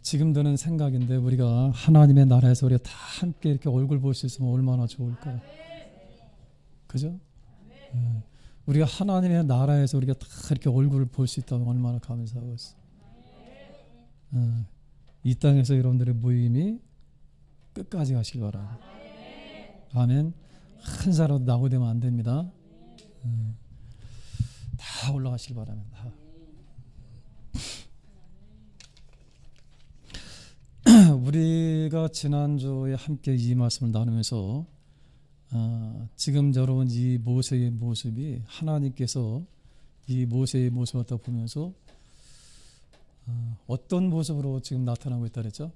지금 드는 생각인데 우리가 하나님의 나라에서 우리가 다 함께 이렇게 얼굴 볼 수 있으면 얼마나 좋을까. 그죠? 우리가 하나님의 나라에서 우리가 다 이렇게 얼굴을 볼 수 있다면 얼마나 감사하겠어. 이 땅에서 여러분들의 모임이 끝까지 가시기 바랍니다. 아멘. 한 사람도 낙오되면 안 됩니다. 다 올라가시기 바랍니다. 우리가 지난주에 함께 이 말씀을 나누면서 지금 여러분 이 모세의 모습이 하나님께서 이 모세의 모습을 갖다 보면서 어떤 모습으로 지금 나타나고 있다 그랬죠?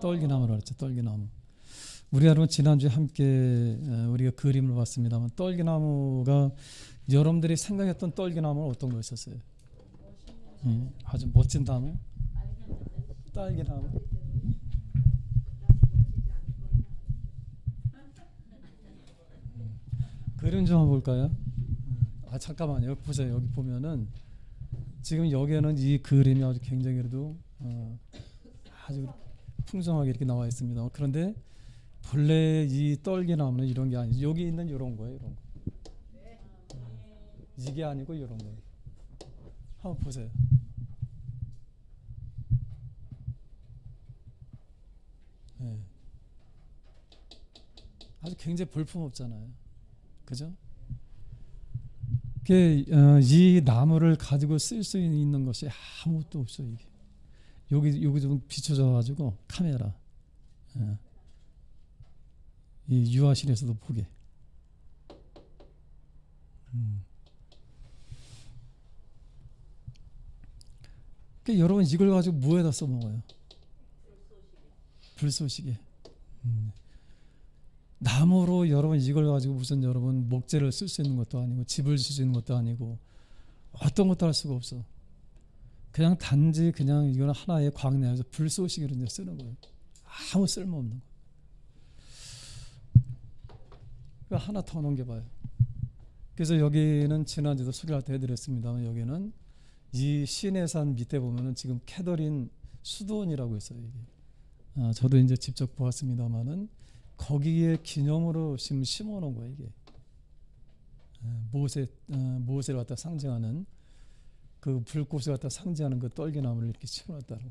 떨기나무라고 그랬죠. 떨기나무. 우리 여러분 지난주에 함께 우리가 그림을 봤습니다만 떨기나무가 여러분들이 생각했던 떨기나무는 어떤 거였었어요? 아주 멋진 나무? 딸기나무? 그림 좀 한번 볼까요? 잠깐만요. 여기 보세요. 여기 보면은 지금 여기에는 이 그림이 아주 굉장히 그래도 아주 풍성하게 이렇게 나와 있습니다. 그런데 본래 이 떨기나무는 이런 게 아니죠. 여기 있는 이런 거예요. 이런 거. 이게 아니고 이런 거예요. 한번 보세요. 네. 아주 굉장히 볼품없잖아요. 그죠? 이 나무를 가지고 쓸 수 있는 것이 아무것도 없어요. 이게. 여기 좀 비춰져 가지고 카메라. 이 유아실에서도 보게. 여러분 이걸 가지고 뭐에다 써먹어요? 불쏘시개. 나무로 여러분 이걸 가지고 무슨 여러분 목재를 쓸 수 있는 것도 아니고 집을 쓸 수 있는 것도 아니고 어떤 것도 할 수가 없어. 그냥 단지 그냥 이건 하나의 광내에서 불쏘시개로 이제 쓰는 거예요. 아무 쓸모없는 거. 하나 더 넘겨봐요. 그래서 여기는 지난주도 소개할 때 해드렸습니다만 여기는 이 시내산 밑에 보면은 지금 캐더린 수도원이라고 있어요. 이게. 저도 이제 직접 보았습니다만은 거기에 기념으로 심어놓은 거예요. 이게 모세를 갖다 상징하는 그 불꽃을 갖다 상징하는 그 떨기나무를 이렇게 심어놨다고.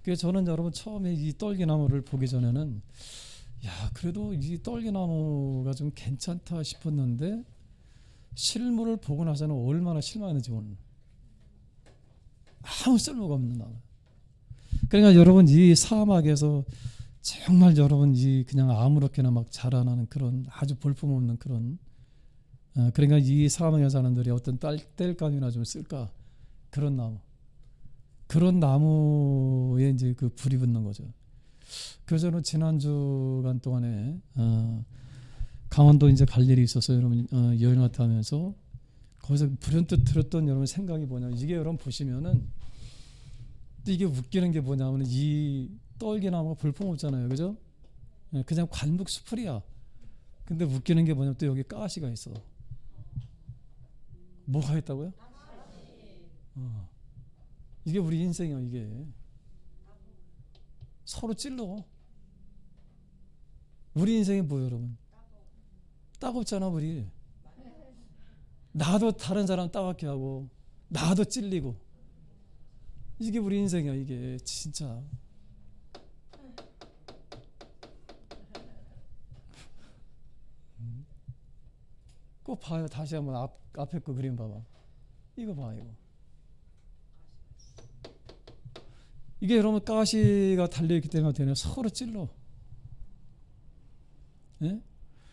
그래서 저는 여러분 처음에 이 떨기나무를 보기 전에는 야 그래도 이 떨기나무가 좀 괜찮다 싶었는데 실물을 보고 나서는 얼마나 실망했는지 오늘 아무 쓸모가 없는 나무. 그러니까 여러분 이 사막에서 정말 여러분 이 그냥 아무렇게나 막 자라나는 그런 아주 볼품없는 그런 그러니까 이 사막에 사람들이 어떤 땔감이나 좀 쓸까 그런 나무. 그런 나무에 이제 그 불이 붙는 거죠. 그래서 저는 지난 주간 동안에 강원도 이제 갈 일이 있어서 여러분 여행 갔다 하면서 거기서 불현듯 들었던 여러분 생각이 뭐냐면 이게 여러분 보시면은 또 이게 웃기는 게 뭐냐면 이 떨기나무가 볼품없잖아요. 그죠? 그냥 관목 수풀이야. 근데 웃기는 게 뭐냐면 또 여기 가시가 있어. 뭐가 있다고요? 이게 우리 인생이야. 이게 서로 찔러. 우리 인생이 뭐예요 여러분? 따갑잖아 우리. 나도 다른 사람 따갑게 하고 나도 찔리고 이게 우리 인생이야. 이게 진짜 꼭 봐요. 다시 한번 앞에 거 그림 봐봐. 이거 봐 이거. 이게 여러분 가시가 달려있기 때문에 서로 찔러. 예?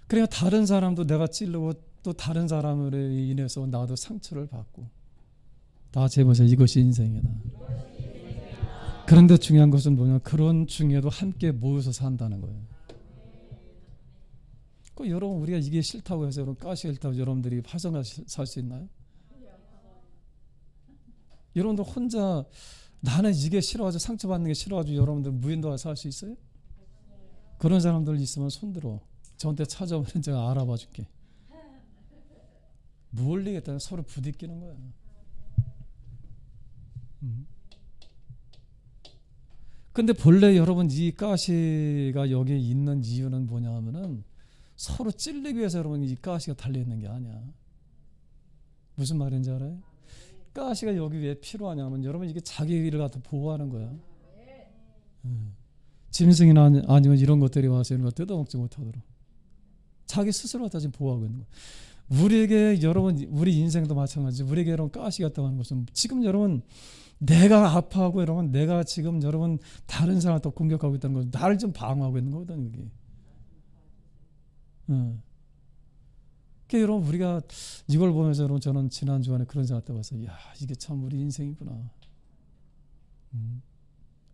그러니까 다른 사람도 내가 찔르고 또 다른 사람으로 인해서 나도 상처를 받고 다 재보세요. 이것이 인생이다. 그런데 중요한 것은 뭐냐? 그런 중에도 함께 모여서 산다는 거예요. 여러분 우리가 이게 싫다고 해서 여러분 가시가 싫다고 여러분들이 화성을 살 수 있나요? 여러분들 혼자 나는 이게 싫어가지고 상처받는 게 싫어가지고 여러분들 무인도에 살 수 있어요? 그런 사람들 있으면 손들어. 저한테 찾아오면 제가 알아봐 줄게. 멀리겠다. 서로 부딪히는 거야. 근데 본래 여러분 이 가시가 여기 있는 이유는 뭐냐 하면은 서로 찔리기 위해서 여러분 이 가시가 달려있는 게 아니야. 무슨 말인지 알아요? 가시가 여기 왜 필요하냐면 여러분 이게 자기 일을 갖다 보호하는 거야. 짐승이나 아니면 이런 것들이 와서 이런 거 뜯어먹지 못하도록 자기 스스로 갖다 지금 보호하고 있는 거야. 우리에게 여러분 우리 인생도 마찬가지. 우리에게 이런 가시가 있다고 하는 것은 지금 여러분 내가 아파하고 여러분 내가 지금 여러분 다른 사람을 또 공격하고 있다는 건 나를 좀 방어하고 있는 거거든 이게. 그러니까 여러분 우리가 이걸 보면서 여러분 저는 지난 주간에 그런 생각 해봐서 야 이게 참 우리 인생이구나.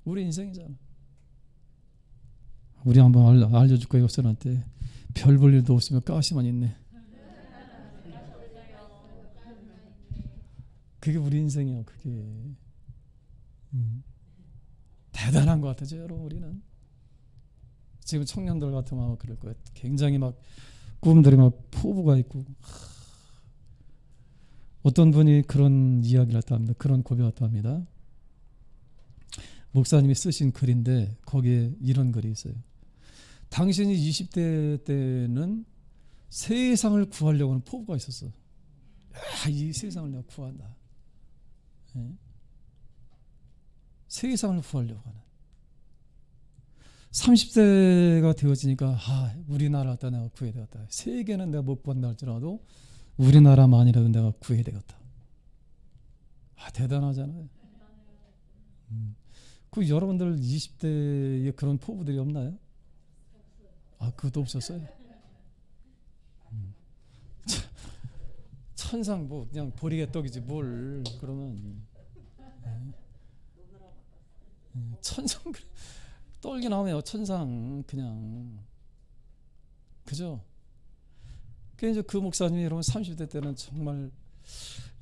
우리 인생이잖아. 우리 한번 알려줄 거예요. 역선한테 별 볼 일도 없으면 가시만 있네. 그게 우리 인생이야. 그게 대단한 것 같아요. 여러분 우리는 지금 청년들 같으면 아마 그럴 거예요. 굉장히 막 꿈들이 막 포부가 있고 어떤 분이 그런 이야기를 했다 합니다. 그런 고백을 했다 합니다. 목사님이 쓰신 글인데 거기에 이런 글이 있어요. 당신이 20대 때는 세상을 구하려고 하는 포부가 있었어. 야, 이 세상을 내가 구한다. 네? 세상을 구하려고 하는 30대가 되어지니까 우리나라 갖다 내가 구해야 되겠다. 세계는 내가 못 구한다 할지라도 우리나라만이라도 내가 구해야 되겠다. 대단하잖아요. 그 여러분들 20대에 그런 포부들이 없나요? 그것도 없었어요? 천상 뭐 그냥 보리개떡이지 뭘 그러면 천상 떨기 나오면 천상 그냥 그죠? 그래서 그 목사님이 여러분 30대 때는 정말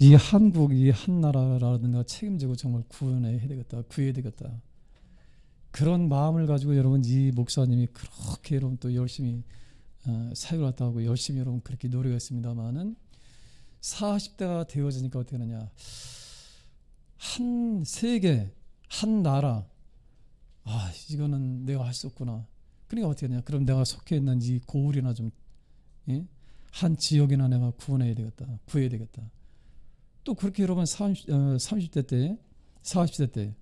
이 한국 이 한나라라든가 책임지고 정말 구해야 되겠다, 구해야 되겠다. 그런 마음을 가지고 여러분 이 목사님이 그렇게 여러분 또 열심히 사역을 했다 하고 열심히 여러분 그렇게 노력했습니다만은 40대가 되어지니까 어떻게 하느냐? 한 세계, 한 나라. 이거는 내가 할 수 없구나. 그러니까 어떻게 하냐? 그럼 내가 속해 있는 이 고을이나 좀 한 지역이나 내가 구해야 되겠다. 구해야 되겠다. 또 그렇게 여러분 30대 때, 40대 때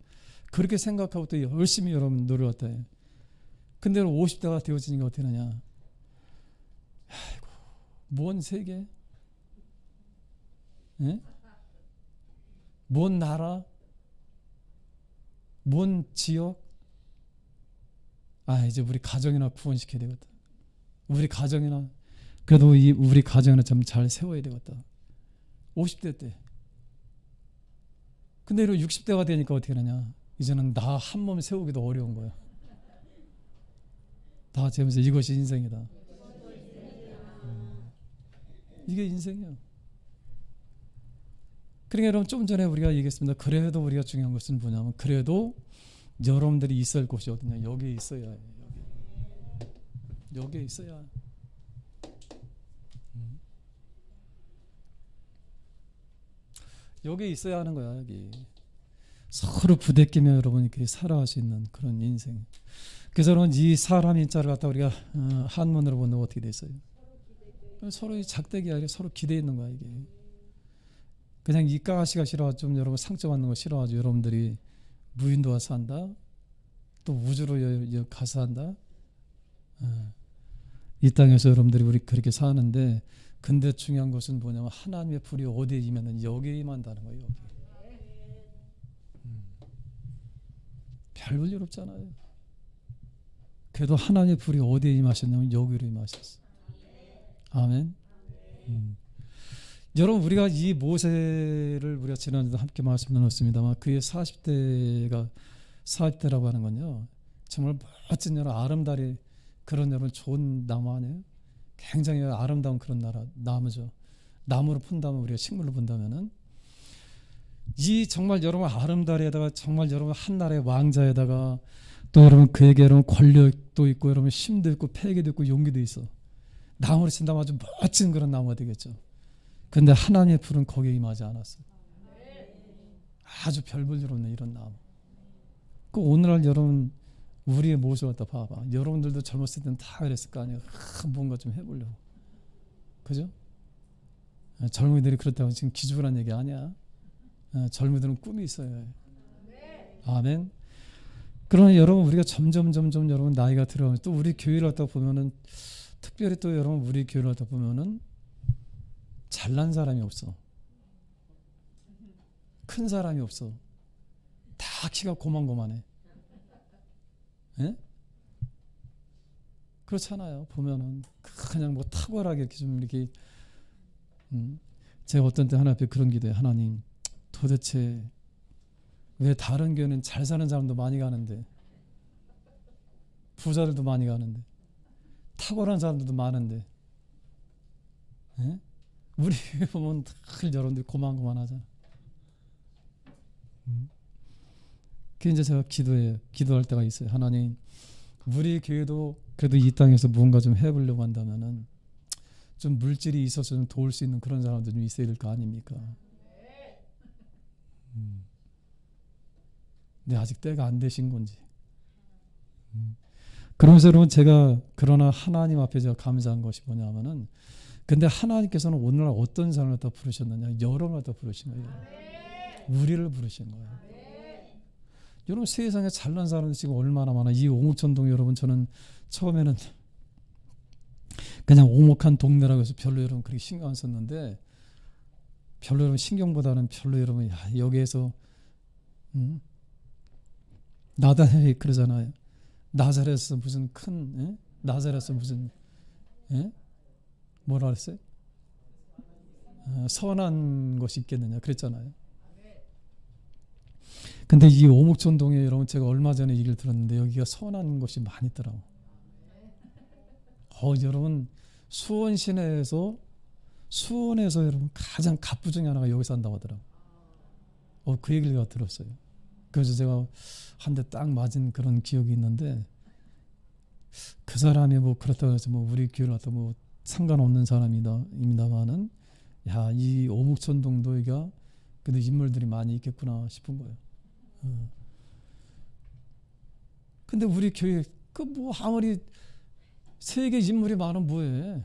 그렇게 생각하고 또 열심히 여러분 노력했다. 근데 50대가 되어지니까 어떻게 하냐? 아이고, 뭔 세계? 뭔 나라? 뭔 지역? 이제 우리 가정이나 구원시켜야 되겠다. 우리 가정이나 그래도 우리 가정이나 좀 잘 세워야 되겠다. 50대 때. 근데 이런 60대가 되니까 어떻게 하냐? 이제는 나 한 몸 세우기도 어려운 거야. 다 재면서 이것이 인생이다. 이게 인생이야. 그러니까 여러분 좀 전에 우리가 얘기했습니다. 그래도 우리가 중요한 것은 뭐냐면 그래도 여러분들이 있어야 할 곳이 어디냐? 여기에 있어야 해. 여기에 있어야. 여기에 있어야 하는 거야. 여기 서로 부대끼며 여러분이 살아갈 수 있는 그런 인생. 그래서 여러분 이 사람 인자를 갖다 우리가 한문으로 보면 어떻게 돼 있어요? 서로 작대기 아니라 서로 기대 있는 거야 이게. 그냥 이 가시가 싫어가지고 좀 여러분 상처받는 거 싫어가지고 여러분들이 무인도 와서 한다. 또 우주로 가서 한다. 이 땅에서 여러분들이 우리 그렇게 사는데 근데 중요한 것은 뭐냐면 하나님의 불이 어디에 임하면 여기에 임한다는 거예요. 여기. 별 볼 일 없잖아요. 그래도 하나님의 불이 어디에 임하셨냐면 여기로 임하셨어. 아멘. 여러분 우리가 이 모세를 우리가 지난주도 함께 말씀 나눴습니다만 그의 40대라고 하는 건요 정말 멋진 여러분 아름다리 그런 여러분 좋은 나무 아니에요? 굉장히 아름다운 그런 나무죠. 나무로 푼다면 우리가 식물로 본다면은 이 정말 여러분 아름다리에다가 정말 여러분 한 나라의 왕자에다가 또 여러분 그에게 여러분 권력도 있고 여러분 힘도 있고 패기도 있고 용기도 있어. 나무로 친다면 아주 멋진 그런 나무가 되겠죠. 근데 하나님의 불은 거기에 임하지 않았어요. 아주 별 볼 일 없는 이런 나무. 그 오늘날 여러분 우리의 모습을 갖다 봐봐. 여러분들도 젊었을 때는 다 그랬을 거 아니에요. 뭔가 좀 해보려고. 그죠? 젊은이들이 그렇다고 지금 기죽으란 얘기 아니야. 젊은이들은 꿈이 있어요. 아멘. 그러나 여러분 우리가 점점 여러분 나이가 들어가면 또 우리 교회를 갖다 보면은 특별히 또 여러분 우리 교회를 갖다 보면은 잘난 사람이 없어. 큰 사람이 없어. 다 키가 고만고만해. 예? 그렇잖아요. 보면은 그냥 뭐 탁월하게 이렇게 좀 이렇게 제가 어떤 때 하나님 앞에 그런 기도해. 하나님, 도대체 왜 다른 교회는 잘 사는 사람도 많이 가는데 부자들도 많이 가는데 탁월한 사람들도 많은데 예? 우리 교회 보면 늘 여러분들이 고만고만하잖아. 그 이제 제가 기도할 때가 있어요. 하나님, 우리 교회도 그래도 이 땅에서 무언가 좀 해보려고 한다면은 좀 물질이 있어서 좀 도울 수 있는 그런 사람들 좀 있어야 될 거 아닙니까? 근데 아직 때가 안 되신 건지. 그러면서 여러분 제가 그러나 하나님 앞에 제가 감사한 것이 뭐냐면은 근데 하나님께서는 오늘날 어떤 사람을 다 부르셨느냐? 여러분을 다 부르신 거예요. 우리를 부르신 거예요. 여러분 세상에 잘난 사람들 지금 얼마나 많아. 이 옹천동 여러분 저는 처음에는 그냥 오목한 동네라고 해서 별로 여러분 그렇게 신경 안 썼는데 별로 여러분 신경보다는 별로 여러분 여기에서 나단에 그러잖아요. 나사렛에서 무슨 큰 나사렛에서 무슨 뭐라 그랬어요? 선한 것이 있겠느냐 그랬잖아요. 근데 이 오목천동에 여러분 제가 얼마 전에 얘기를 들었는데 여기가 선한 것이 많이 있더라고. 여러분 수원 시내에서 여러분 가장 갑부 중에 하나가 여기 산다고 하더라고. 그 얘기를 제가 들었어요. 그래서 제가 한 대 딱 맞은 그런 기억이 있는데 그 사람이 뭐 그렇다고 해서 뭐 우리 교회를 갖다 뭐 상관없는 사람입니다만은 이 오목천동도 여기가 그래도 인물들이 많이 있겠구나 싶은 거예요. 근데 우리 교회 그 뭐 아무리 세계 인물이 많으면 뭐해?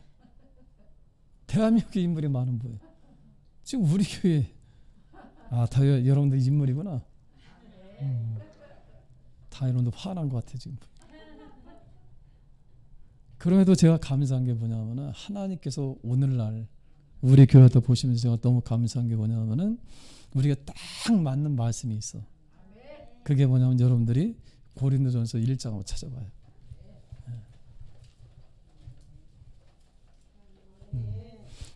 대한민국의 인물이 많으면 뭐해? 지금 우리 교회 다 여러분들 인물이구나. 다 여러분들 화난 것 같아 지금. 그럼에도 제가 감사한 게 뭐냐면은 하나님께서 오늘날 우리 교회도 보시면서 제가 너무 감사한 게 뭐냐면은 우리가 딱 맞는 말씀이 있어. 그게 뭐냐면 여러분들이 고린도전서 1장 한번 찾아봐요.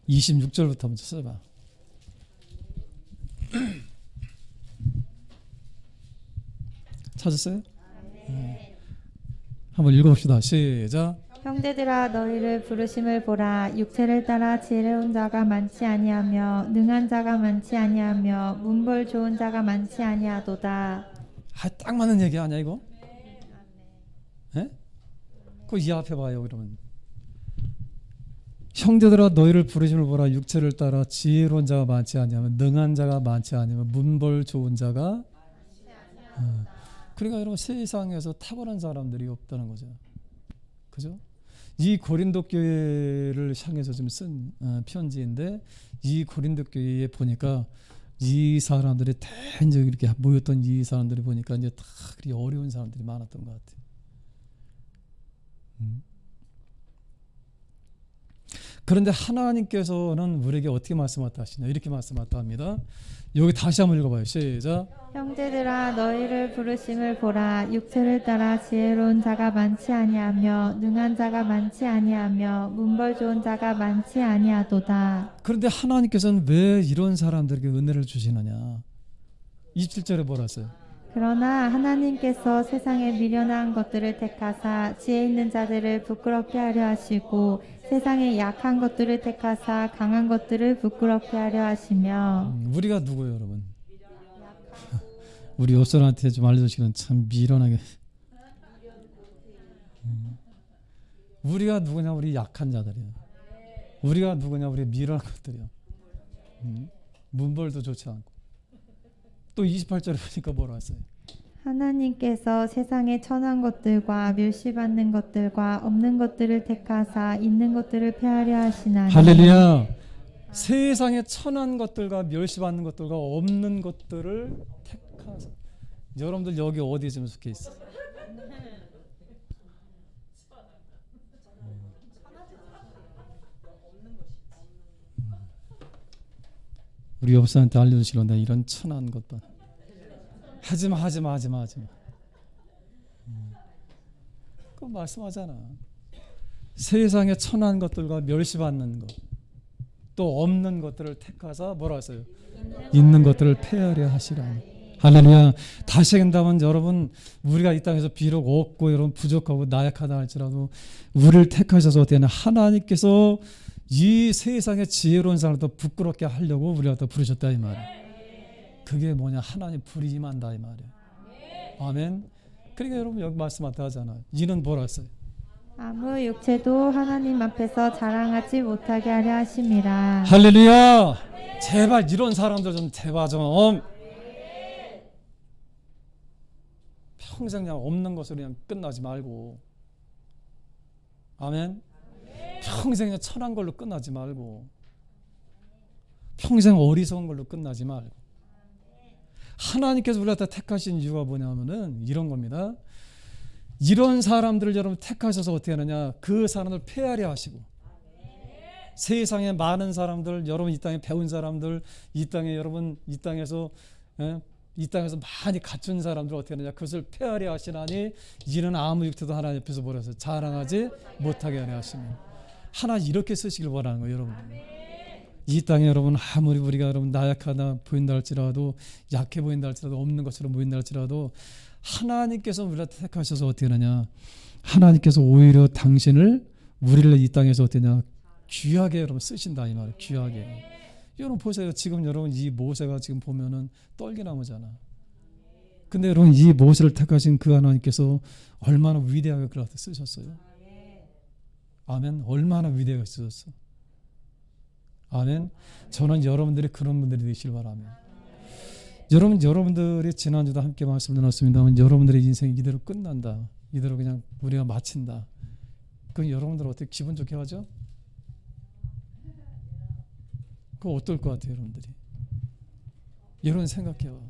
26절부터 한번 찾아봐. 찾았어요? 한번 읽어봅시다. 시작. 형제들아 너희를 부르심을 보라. 육체를 따라 지혜로운 자가 많지 아니하며 능한 자가 많지 아니하며 문벌 좋은 자가 많지 아니하도다. 딱 맞는 얘기 아니야 이거? 예? 그 이 앞에 봐요. 그러면 형제들아 너희를 부르심을 보라. 육체를 따라 지혜로운 자가 많지 아니하며 능한 자가 많지 아니하며 문벌 좋은 자가 그러니까 여러분 세상에서 탁월한 사람들이 없다는 거죠. 그죠? 이 고린도 교회를 향해서 좀 쓴 편지인데 이 고린도 교회에 보니까 이 사람들이 다 이제 이렇게 모였던 이 사람들이 보니까 이제 다 그리 어려운 사람들이 많았던 것 같아요. 그런데 하나님께서는 우리에게 어떻게 말씀하다 하시냐 이렇게 말씀하다 합니다. 여기 다시 한번 읽어봐요. 시작. 형제들아 너희를 부르심을 보라. 육체를 따라 지혜로운 자가 많지 아니하며 능한 자가 많지 아니하며 문벌 좋은 자가 많지 아니하도다. 그런데 하나님께서는 왜 이런 사람들에게 은혜를 주시느냐. 27절에 뭐라 써요? 그러나 하나님께서 세상에 미련한 것들을 택하사 지혜 있는 자들을 부끄럽게 하려 하시고 세상에 약한 것들을 택하사 강한 것들을 부끄럽게 하려 하시며. 우리가 누구예요 여러분? 우리 옆사람한테 좀 알려주시면 참 미련하게. 우리가 누구냐? 우리 약한 자들이야. 우리가 누구냐? 우리 미련한 것들이야. 문벌도 좋지 않고. 또 28절에 보니까 뭐라 했어요? 하나님께서 세상에 천한 것들과 멸시받는 것들과 없는 것들을 택하사 있는 것들을 폐하려 하시나니. 할렐루야. 세상에 천한 것들과 멸시받는 것들과 없는 것들을 택하사. 여러분들 여기 어디에 좀 속해 있어? 우리 옆사람한테 알려주시려는데 이런 천한 것들 하지마. 그 말씀하잖아. 세상에 천한 것들과 멸시받는 것 또 없는 것들을 택하사 뭐라 했어요? 있는 것들을 폐하려 하시라니. 할렐루야. 다시 한다면 여러분 우리가 이 땅에서 비록 없고 여러분 부족하고 나약하다 할지라도 우리를 택하셔서 어떻게 하냐, 하나님께서 이 세상의 지혜로운 사람을 더 부끄럽게 하려고 우리가 더 부르셨다 이 말이야. 그게 뭐냐, 하나님 불이 임한다 이 말이야. 아멘. 그러니까 여러분 여기 말씀하다 하잖아. 이는 뭐라 했어요? 아무 육체도 하나님 앞에서 자랑하지 못하게 하려 하심이라. 할렐루야. 제발 이런 사람들 좀 제발 좀 평생 그냥 없는 것으로 그냥 끝나지 말고, 아멘. 평생 그냥 천한 걸로 끝나지 말고, 평생 어리석은 걸로 끝나지 말고, 하나님께서 우리한테 택하신 이유가 뭐냐면은 이런 겁니다. 이런 사람들을 여러분 택하셔서 어떻게 하느냐, 그 사람을 폐하려 하시고, 세상에 많은 사람들, 여러분 이 땅에 배운 사람들, 이 땅에 여러분 이 땅에서 많이 갖춘 사람들 어떻게 하느냐, 그것을 폐하려 하시나니 이는 아무 육체도 하나님 앞에서 뭐라 해서 자랑하지 못하게 하려 하시니. 하나님 이렇게 쓰시길 원하는 거예요. 여러분 이 땅에 여러분 아무리 우리가 여러분 나약하다 보인다 할지라도, 약해 보인다 할지라도, 없는 것처럼 보인다 할지라도 하나님께서 우리를 택하셔서 어떻게 하느냐, 하나님께서 오히려 우리를 이 땅에서 어떻게 하냐, 귀하게 여러분 쓰신다 이 말이에요. 귀하게. 여러분 보세요. 지금 여러분 이 모세가 지금 보면은 떨기나무잖아. 근데 여러분 이 모세를 택하신 그 하나님께서 얼마나 위대하게 그를 쓰셨어요. 아멘. 얼마나 위대하게 쓰셨어. 아멘. 저는 여러분들이 그런 분들이 되시길 바랍니다. 여러분들이 지난주도 함께 말씀을 나눴습니다만 여러분들의 인생이 이대로 끝난다, 이대로 그냥 우리가 마친다, 그럼 여러분들 어떻게 기분 좋게 하죠? 그거 어떨 것 같아요? 여러분 생각해요.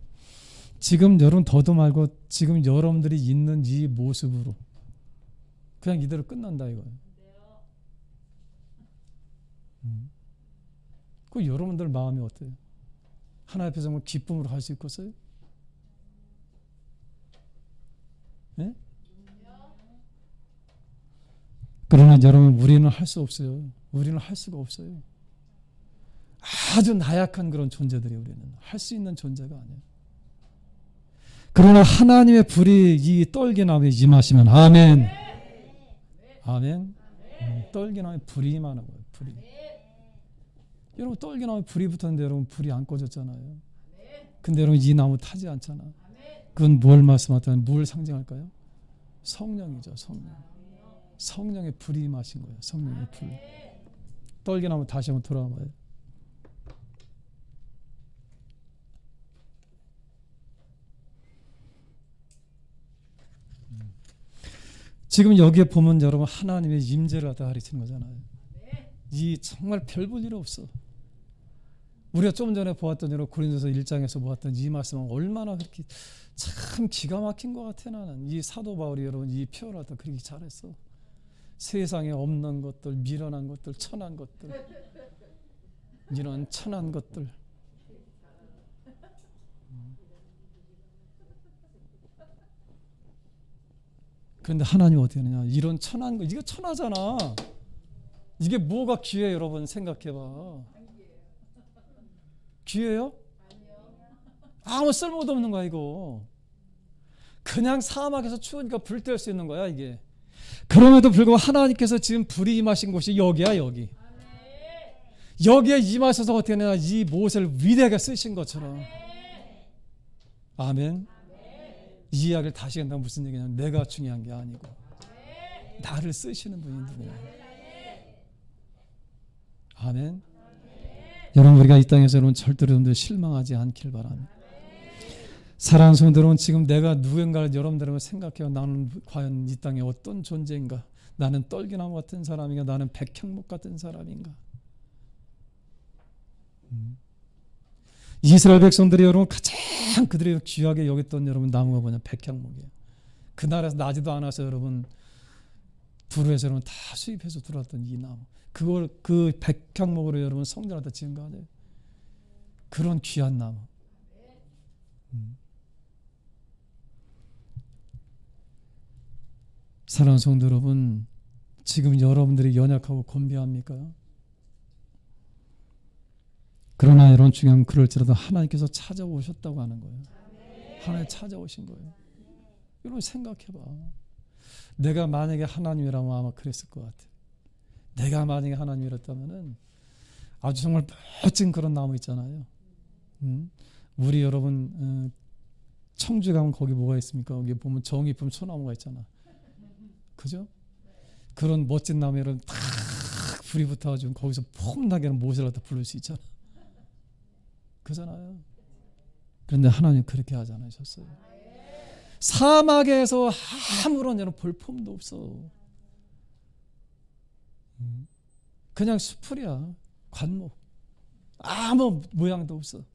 지금 여러분 더도 말고 지금 여러분들이 있는 이 모습으로 그냥 이대로 끝난다 이거예요. 그 여러분들 마음이 어때요? 하나님 앞에서 정말 기쁨으로 할 수 있겠어요? 네? 그러나 여러분 우리는 할 수 없어요. 우리는 할 수가 없어요. 아주 나약한 그런 존재들이 우리는 할 수 있는 존재가 아니에요. 그러나 하나님의 불이 이 떨기나무에 임하시면 아멘. 아멘. 떨기나무에 불이 임하는 거예요. 불이. 여러분 떨기나무에 불이 붙었는데 여러분 불이 안 꺼졌잖아요. 근데 여러분 이 나무 타지 않잖아. 그건 뭘 말씀하다면 뭘 상징할까요? 성령이죠. 성령의 불이 임하신 거예요. 성령의 불. 떨기나무 다시 한번 돌아와봐요. 지금 여기에 보면 여러분 하나님의 임재를 갖다 가르치는 거잖아요. 이 정말 별 볼 일 없어. 우리가 좀 전에 보았던 여러분 고린도서 1장에서 보았던 이 말씀은 얼마나 그렇게 참 기가 막힌 것 같아. 나는 이 사도 바울이 여러분 이 표현을 갖다 그렇게 잘했어. 세상에 없는 것들, 미련한 것들, 천한 것들, 이런 천한 것들. 그런데 하나님 어떻게 하느냐, 이런 천한 거, 이거 천하잖아. 이게 뭐가 귀해? 여러분 생각해봐. 귀해요? 아무 쓸모도 없는 거야 이거. 그냥 사막에서 추우니까 불 뗄 수 있는 거야 이게. 그럼에도 불구하고 하나님께서 지금 불이 임하신 곳이 여기야. 여기에 임하셔서 어떻게 하냐, 이 모세를 위대하게 쓰신 것처럼. 아멘. 이 이야기를 다시 한다면 무슨 얘기냐면 내가 중요한 게 아니고 나를 쓰시는 분이 누구냐. 아멘. 여러분 우리가 이 땅에서 여러분 절대로 실망하지 않길 바랍니다. 사랑하는 성도들은 지금 내가 누군가를 여러분들은 생각해요. 나는 과연 이 땅에 어떤 존재인가? 나는 떨기나무 같은 사람인가? 나는 백향목 같은 사람인가? 이스라엘 백성들이 여러분 가장 그들이 귀하게 여겼던 여러분 나무가 뭐냐? 백향목이에요. 그 나라에서 나지도 않아서 여러분 두루에서 여러분 다 수입해서 들어왔던 이 나무. 그걸 그 백향목으로 여러분 성전에다 지은 거 아니에요? 그런 귀한 나무. 사랑하는 성도 여러분, 지금 여러분들이 연약하고 곤비합니까? 그러나 여러분 중요한 건 그럴지라도 하나님께서 찾아오셨다고 하는 거예요. 하나님 찾아오신 거예요. 여러분 생각해봐. 내가 만약에 하나님이라면 아마 그랬을 것 같아. 내가 만약에 하나님이었다면은 아주 정말 멋진 그런 나무 있잖아요. 우리 여러분 청주 가면 거기 뭐가 있습니까? 거기 보면 정이품 소나무가 있잖아. 그죠? 그런 멋진 나무에 탁 불이 붙어가지고 거기서 폼나게 모세를 갖다 부를 수 있잖아. 그잖아요. 그런데 하나님 그렇게 하지 않으셨어요. 사막에서 아무런 여러분 볼품도 없어. 그냥 수풀이야. 관목. 아무 모양도 없어.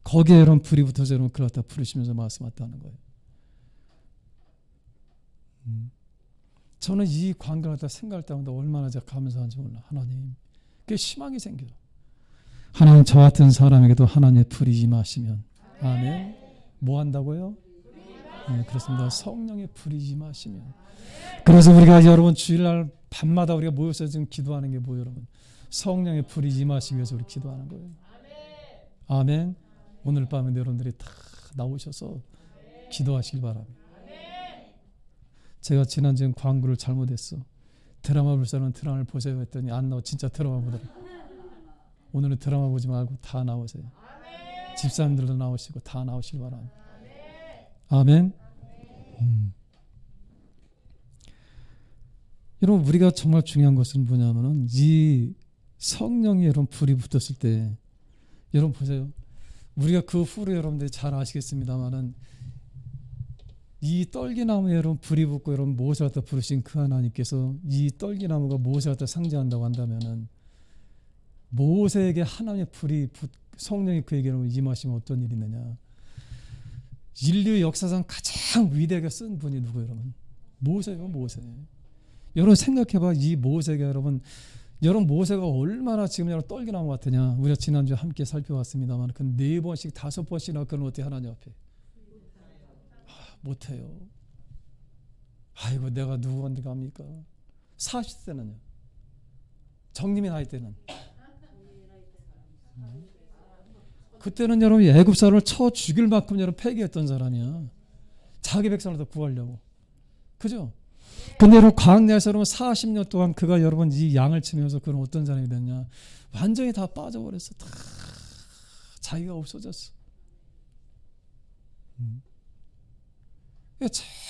거기에 여러분 불이 붙어서 여러분 그걸 갖다 부르시면서 말씀하셨다는 거예요. 저는 이 관계를 갖다 생각할 때마다 얼마나 제가 감사한지 몰라. 하나님, 그게 희망이 생겨요. 하나님 저 같은 사람에게도 하나님의 불이 임하시면, 아멘. 뭐 한다고요? 네, 그렇습니다. 성령의 불이 임하시면. 그래서 우리가 여러분 주일날 밤마다 우리가 모여서 지금 기도하는 게 뭐예요, 여러분? 성령의 불이 임하시기 위해서 우리 기도하는 거예요. 아멘. 오늘 밤에 여러분들이 다 나오셔서 기도하시길 바랍니다. 제가 지난주에 광고를 잘못했어. 드라마 볼 사람은 드라마를 보세요 했더니 안 나와. 진짜 드라마 보더라. 오늘은 드라마 보지 말고 다 나오세요. 집사님들도 나오시고 다 나오시길 바랍니다. 아멘. 여러분 우리가 정말 중요한 것은 뭐냐면은 이 성령이 여러분 불이 붙었을 때 여러분 보세요. 우리가 그 후로 여러분들이 잘 아시겠습니다만은 이 떨기나무에 여러분 불이 붙고 여러분 모세 갖다 부르신 그 하나님께서 이 떨기나무가 모세 갖다 상징한다고 한다면은 모세에게 하나님의 불이 성령이 그에게 임하시면 어떤 일이 있느냐? 인류 역사상 가장 위대하게 쓴 분이 누구예요, 여러분? 모세예요, 모세. 여러분 생각해봐, 이 모세가 여러분 모세가 얼마나 지금 여러분 떨기나무 같으냐? 우리가 지난주에 함께 살펴봤습니다만 그 4번씩 5번씩이나 그런 어떻게 하나님 앞에 못해요. 아이고 내가 누구한테 갑니까? 40대는요. 정님이 나이 때는 그때는 여러분 애굽 사람을 쳐 죽일 만큼 여러분 패기했던 사람이야. 자기 백성을 더 구하려고. 그죠? 근데 여러분 광야에서 여러분 40년 동안 그가 여러분 이 양을 치면서 그런 어떤 사람이 됐냐? 완전히 다 빠져버렸어. 다 자기가 없어졌어.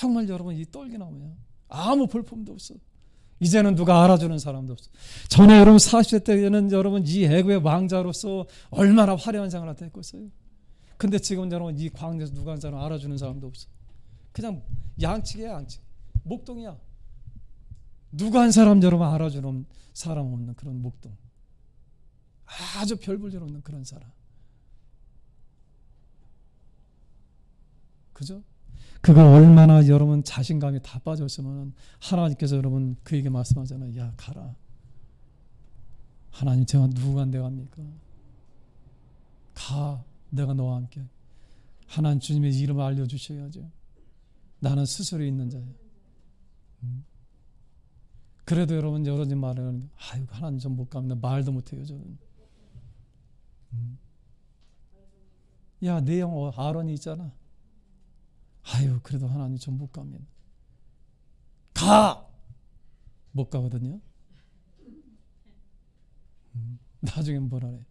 정말 여러분 이 떨기나무야. 아무 볼품도 없어. 이제는 누가 알아주는 사람도 없어. 전에 여러분 40대 때에는 여러분 이 애굽의 왕자로서 얼마나 화려한 생활을 했겠어요. 근데 지금 여러분 이 광야에서 누가 한 사람 알아주는 사람도 없어. 그냥 양치기야, 양치기. 목동이야. 누가 한 사람 여러분 알아주는 사람 없는 그런 목동. 아주 별 볼 일 없는 그런 사람. 그죠? 그가 얼마나 여러분 자신감이 다 빠졌으면 하나님께서 여러분 그에게 말씀하잖아요. 야 가라. 하나님 제가 누구한테 갑니까? 가. 내가 너와 함께. 하나님 주님의 이름을 알려주셔야죠. 나는 스스로 있는 자예요. 그래도 여러분 여러분 말은 아유 하나님 좀 못 갑니다. 말도 못해요 저는. 야 내 형 아론이 있잖아. 아유 그래도 하나님 좀 못 갑니다. 가! 못 가거든요. 나중에 뭐라 그래.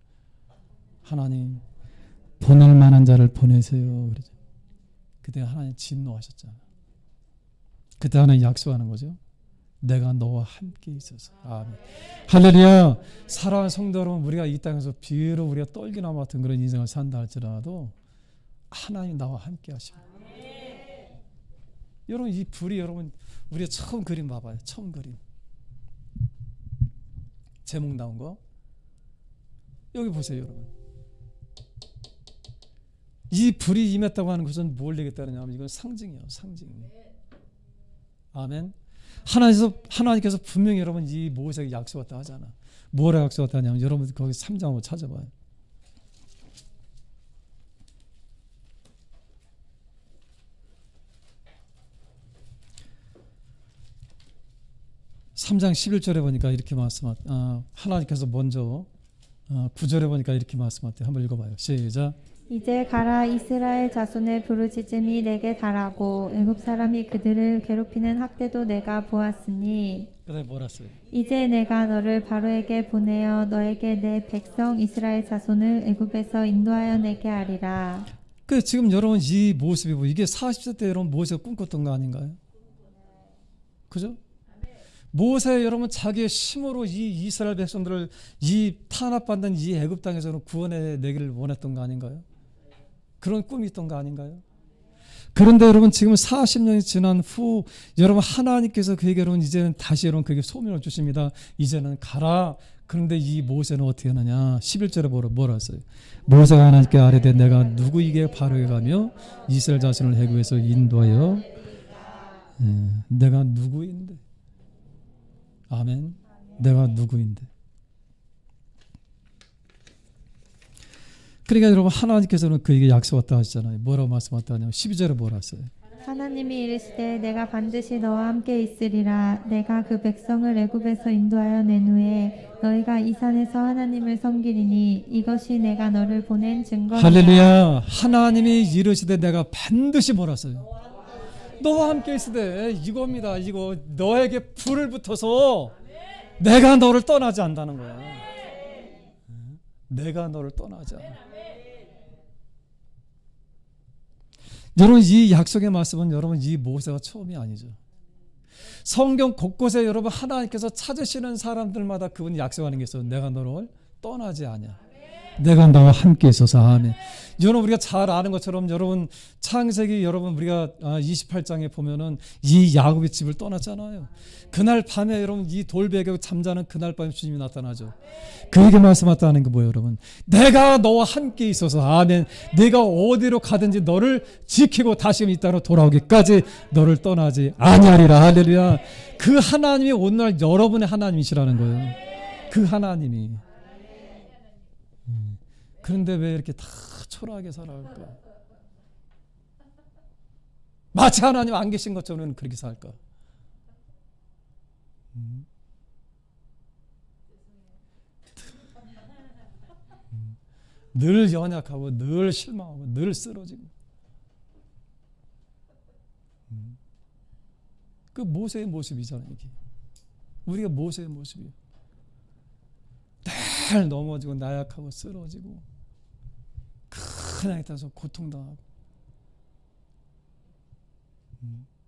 하나님 보낼 만한 자를 보내세요. 그러죠. 그때 하나님 진노하셨잖아. 그때 하나님 약속하는 거죠. 내가 너와 함께 있어서. 아멘. 할렐루야. 사랑하는 성도 여러분, 우리가 이 땅에서 비록 우리가 떨기나무 같은 그런 인생을 산다 할지라도 하나님 나와 함께 하십니다. 여러분 이 불이 여러분 우리가 처음 그림 봐봐요. 처음 그림 제목 나온 거 여기 보세요. 여러분 이 불이 임했다고 하는 것은 뭘 얘기했다느냐 하면 이건 상징이에요. 상징. 아멘. 하나님께서 분명히 여러분 이 모세에게 약속했다 하잖아. 뭐라 약속했다 하냐면 여러분 거기 3장 한번 찾아봐요. 3장 11절에 보니까 이렇게 하나님께서 먼저 9절에 보니까 이렇게 말씀하세요. 한번 읽어봐요. 시작. 이제 가라. 이스라엘 자손의 부르짖음이 내게 달하고 애굽 사람이 그들을 괴롭히는 학대도 내가 보았으니 그다음에 뭐라 써요? 이제 내가 너를 바로에게 보내어 너에게 내 백성 이스라엘 자손을 애굽에서 인도하여 내게 하리라. 그 지금 여러분 이 모습이 이게 40세 때 여러분 모세가 꿈꿨던 거 아닌가요? 그죠? 모세 여러분 자기의 힘으로 이 이스라엘 백성들을 이 탄압받는 이 애굽 땅에서는 구원해 내기를 원했던 거 아닌가요? 그런 꿈이 있던 거 아닌가요? 그런데 여러분 지금 40년이 지난 후 여러분 하나님께서 그에게 여러분 이제는 다시 여러분 그에게 소명을 주십니다. 이제는 가라. 그런데 이 모세는 어떻게 하느냐? 11절에 뭐라 했어요? 모세가 하나님께 아뢰되 내가 누구에게 바로에 가며 이스라엘 자손을 애굽에서 인도하여 내가 누구인데? 아멘. 내가 누구인데? 그러니까 여러분 하나님께서는 그에게 약속했다 하시잖아요. 뭐라고 말씀했다 하냐면 12절에 뭐라 했어요? 하나님이 이르시되 내가 반드시 너와 함께 있으리라. 내가 그 백성을 애굽에서 인도하여 낸 후에 너희가 이 산에서 하나님을 섬기리니 이것이 내가 너를 보낸 증거니라. 할렐루야. 하나님이 이르시되 내가 반드시 뭐라 했어요? 너와 함께 있으되 이겁니다. 이거 너에게 불을 붙어서 내가 너를 떠나지 않는다는 거야. 내가 너를 떠나지 않아. 여러분 이 약속의 말씀은 여러분 이 모세가 처음이 아니죠. 성경 곳곳에 여러분 하나님께서 찾으시는 사람들마다 그분이 약속하는 게 있어요. 내가 너를 떠나지 않아. 내가 너와 함께 있어서. 아멘. 여러분 우리가 잘 아는 것처럼 여러분 창세기 여러분 우리가 28장에 보면은 이 야곱의 집을 떠났잖아요. 그날 밤에 여러분 이 돌베개 잠자는 그날 밤에 주님이 나타나죠. 그에게 말씀하셨다는 게 뭐예요, 여러분? 내가 너와 함께 있어서. 아멘. 내가 어디로 가든지 너를 지키고 다시 이 땅으로 돌아오기까지 너를 떠나지 아니하리라. 할렐루야. 그 하나님이 오늘 여러분의 하나님이시라는 거예요. 그 하나님이. 그런데 왜 이렇게 다 초라하게 살아갈까? 마치 하나님 안 계신 것처럼 그렇게 살까? 늘 연약하고 늘 실망하고 늘 쓰러지고. 그 모세의 모습이잖아요. 이게 우리가 모세의 모습이에요. 늘 넘어지고 나약하고 쓰러지고 큰 땅에 따라서 고통당하고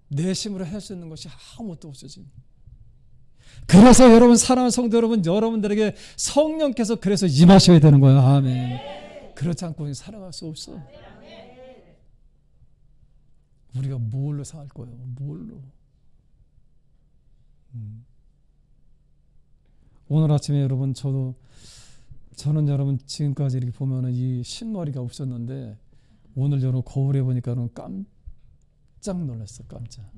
내 힘으로 할 수 있는 것이 아무것도 없어집니다. 그래서 여러분 사랑하는 성도 여러분, 여러분들에게 성령께서 그래서 임하셔야 되는 거예요. 아멘. 그렇지 않고 살아갈 수 없어. 우리가 뭘로 살 거예요? 뭘로? 오늘 아침에 여러분 저는 여러분 지금까지 이렇게 보면은 이 신머리가 없었는데 오늘 여러분 거울에 보니까는 깜짝 놀랐어. 깜짝.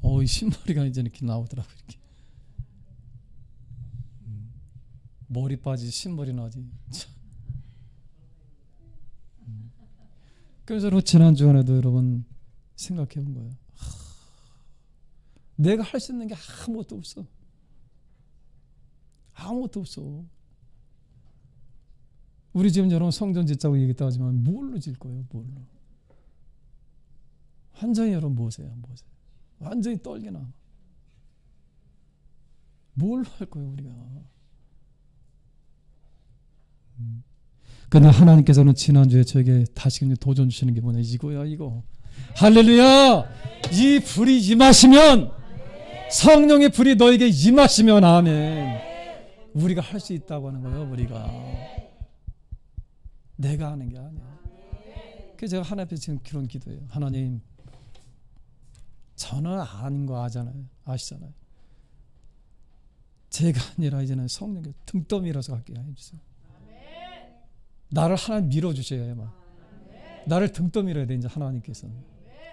이 신머리가 이제 이렇게 나오더라고. 이렇게 머리 빠지 신머리 나지. 그래서 여러분 지난 주간에도 여러분 생각해 본 거예요. 내가 할 수 있는 게 아무것도 없어. 아무것도 없어. 우리 지금 여러분 성전 짓자고 얘기했다 하지만 뭘로 질 거예요? 뭘로? 완전히 여러분 모세야. 완전히 떨기나. 뭘로 할 거예요 우리가? 그러나 하나님께서는 지난주에 저에게 다시금 도전 주시는 게 뭐냐? 이거야 이거. 할렐루야. 이 불이 임하시면, 성령의 불이 너에게 임하시면, 아멘, 우리가 할 수 있다고 하는 거예요. 우리가 내가 하는 게 아니야. 그래서 제가 하나님 앞에 지금 그런 기도해요. 하나님, 저는 아닌 거 아시잖아요. 제가 아니라 이제는 성령의 등떠밀어서 갖게 해주세요. 나를 하나님 밀어주셔야만. 나를 등떠밀어야 돼. 이제 하나님께서는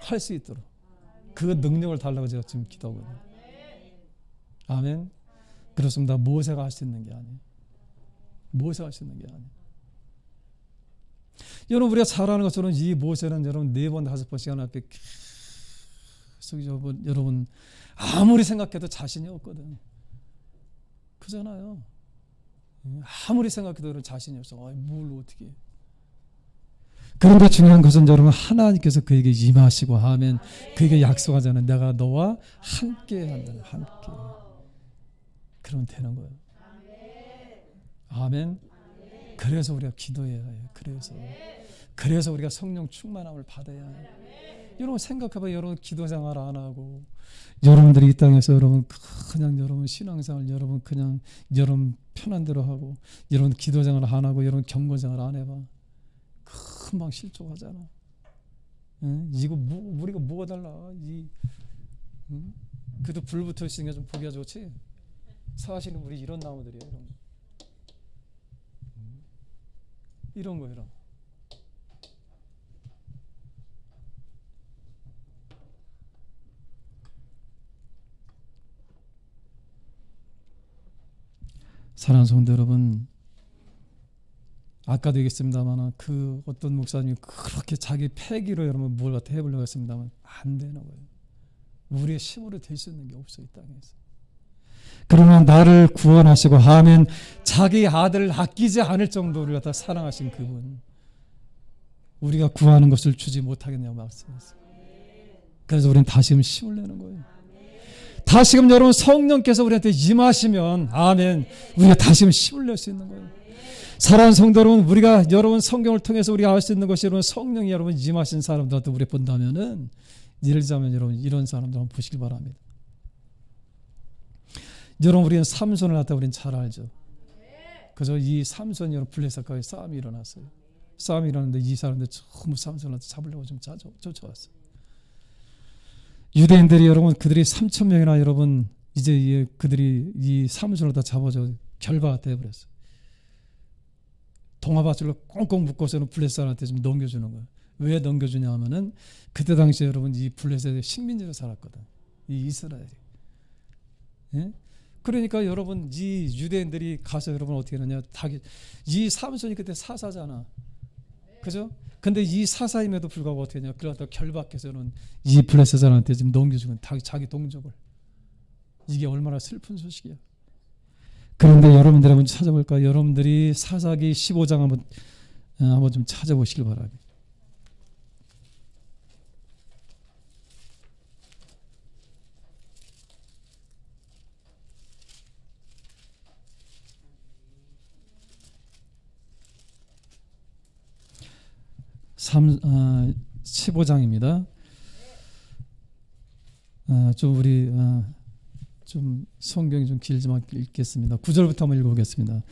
할 수 있도록 그 능력을 달라고 제가 지금 기도하고 있어요. 아멘. 그렇습니다. 모세가 할 수 있는 게 아니에요. 모세가 할 수 있는 게 아니에요. 여러분, 우리가 잘 아는 것처럼 이 모세는 여러분 4번 5번씩 하나님 앞에 계속 여러분 아무리 생각해도 자신이 없거든. 그잖아요. 아무리 생각해도 여러분 자신이 없어. 뭘 어떻게 해. 그런데 중요한 것은 여러분 하나님께서 그에게 임하시고 하면 그에게 약속하잖아요. 내가 너와 함께 한다. 함께. 그러면 되는 거예요. 아멘. 그래서 우리가 기도해야 해요. 그래서 우리가 성령 충만함을 받아야 해요. 여러분 생각해봐요. 여러분 기도 생활 안 하고 여러분들이 이 땅에서 여러분 그냥 여러분 신앙생활 여러분 그냥 여러분 편한 대로 하고 여러분 기도 생활 안 하고 여러분 경건 생활 안 해봐. 금방 실족하잖아. 이거 우리가 뭐가 달라? 그래도 불 붙어 있으니까 좀 보기가 좋지. 사실은 우리 이런 나무들이에요. 이런 거. 사랑하는 성도 여러분, 아까도 얘기했습니다만 그 어떤 목사님이 그렇게 자기 패기로 여러분 뭘 갖다 해보려고 했습니다만 안 되는 거예요. 우리의 힘으로 될 수 있는 게 없어 이 땅에서. 그러나 나를 구원하시고 하면 자기 아들을 아끼지 않을 정도로 갖다 사랑하신 그분, 우리가 구하는 것을 주지 못하겠냐고 말씀하셨어요. 그래서 우리는 다시금 힘을 내는 거예요. 다시금 여러분 성령께서 우리한테 임하시면 아멘, 우리가 다시금 힘을 낼 수 있는 거예요. 사랑하는 성도 여러분, 우리가 여러분 성경을 통해서 우리가 알 수 있는 것이 여러분 성령이 여러분 임하신 사람들한테 우리 본다면은 예를 들자면 여러분 이런 사람들 한번 보시길 바랍니다. 여러분 우리는 삼손을 갖다 우리는 잘 알죠. 그래서 이 삼손이 여러분 블레셋과의 싸움이 일어났어요. 싸움이 일어났는데 이 사람들 전부 삼손을 잡으려고 좀 쫓아왔어요. 유대인들이 여러분 그들이 3,000명이나 여러분 이제 그들이 이 삼손을 다 잡아줘 결박을 해버렸어요. 동아밧줄로 꽁꽁 묶어서는 블레셋한테 좀 넘겨주는 거예요. 왜 넘겨주냐 하면은 그때 당시에 여러분 이 블레셋의 식민지로 살았거든. 이 이스라엘이. 예? 그러니까 여러분 이 유대인들이 가서 여러분 어떻게 하느냐, 이 삼손이 그때 사사잖아. 그죠? 근데 이 사사임에도 불구하고 어떻게 하냐, 그러다 결박해서는 이 블레셋 사람한테 지금 넘겨주는 자기 동족을. 이게 얼마나 슬픈 소식이야. 그런데 여러분들 한번 찾아볼까요? 여러분들이 사사기 15장 한번 좀 찾아보시길 바랍니다. 아, 15장입니다. 좀 우리 좀 성경이 좀 길지만 읽겠습니다. 9절부터 한번 읽어보겠습니다.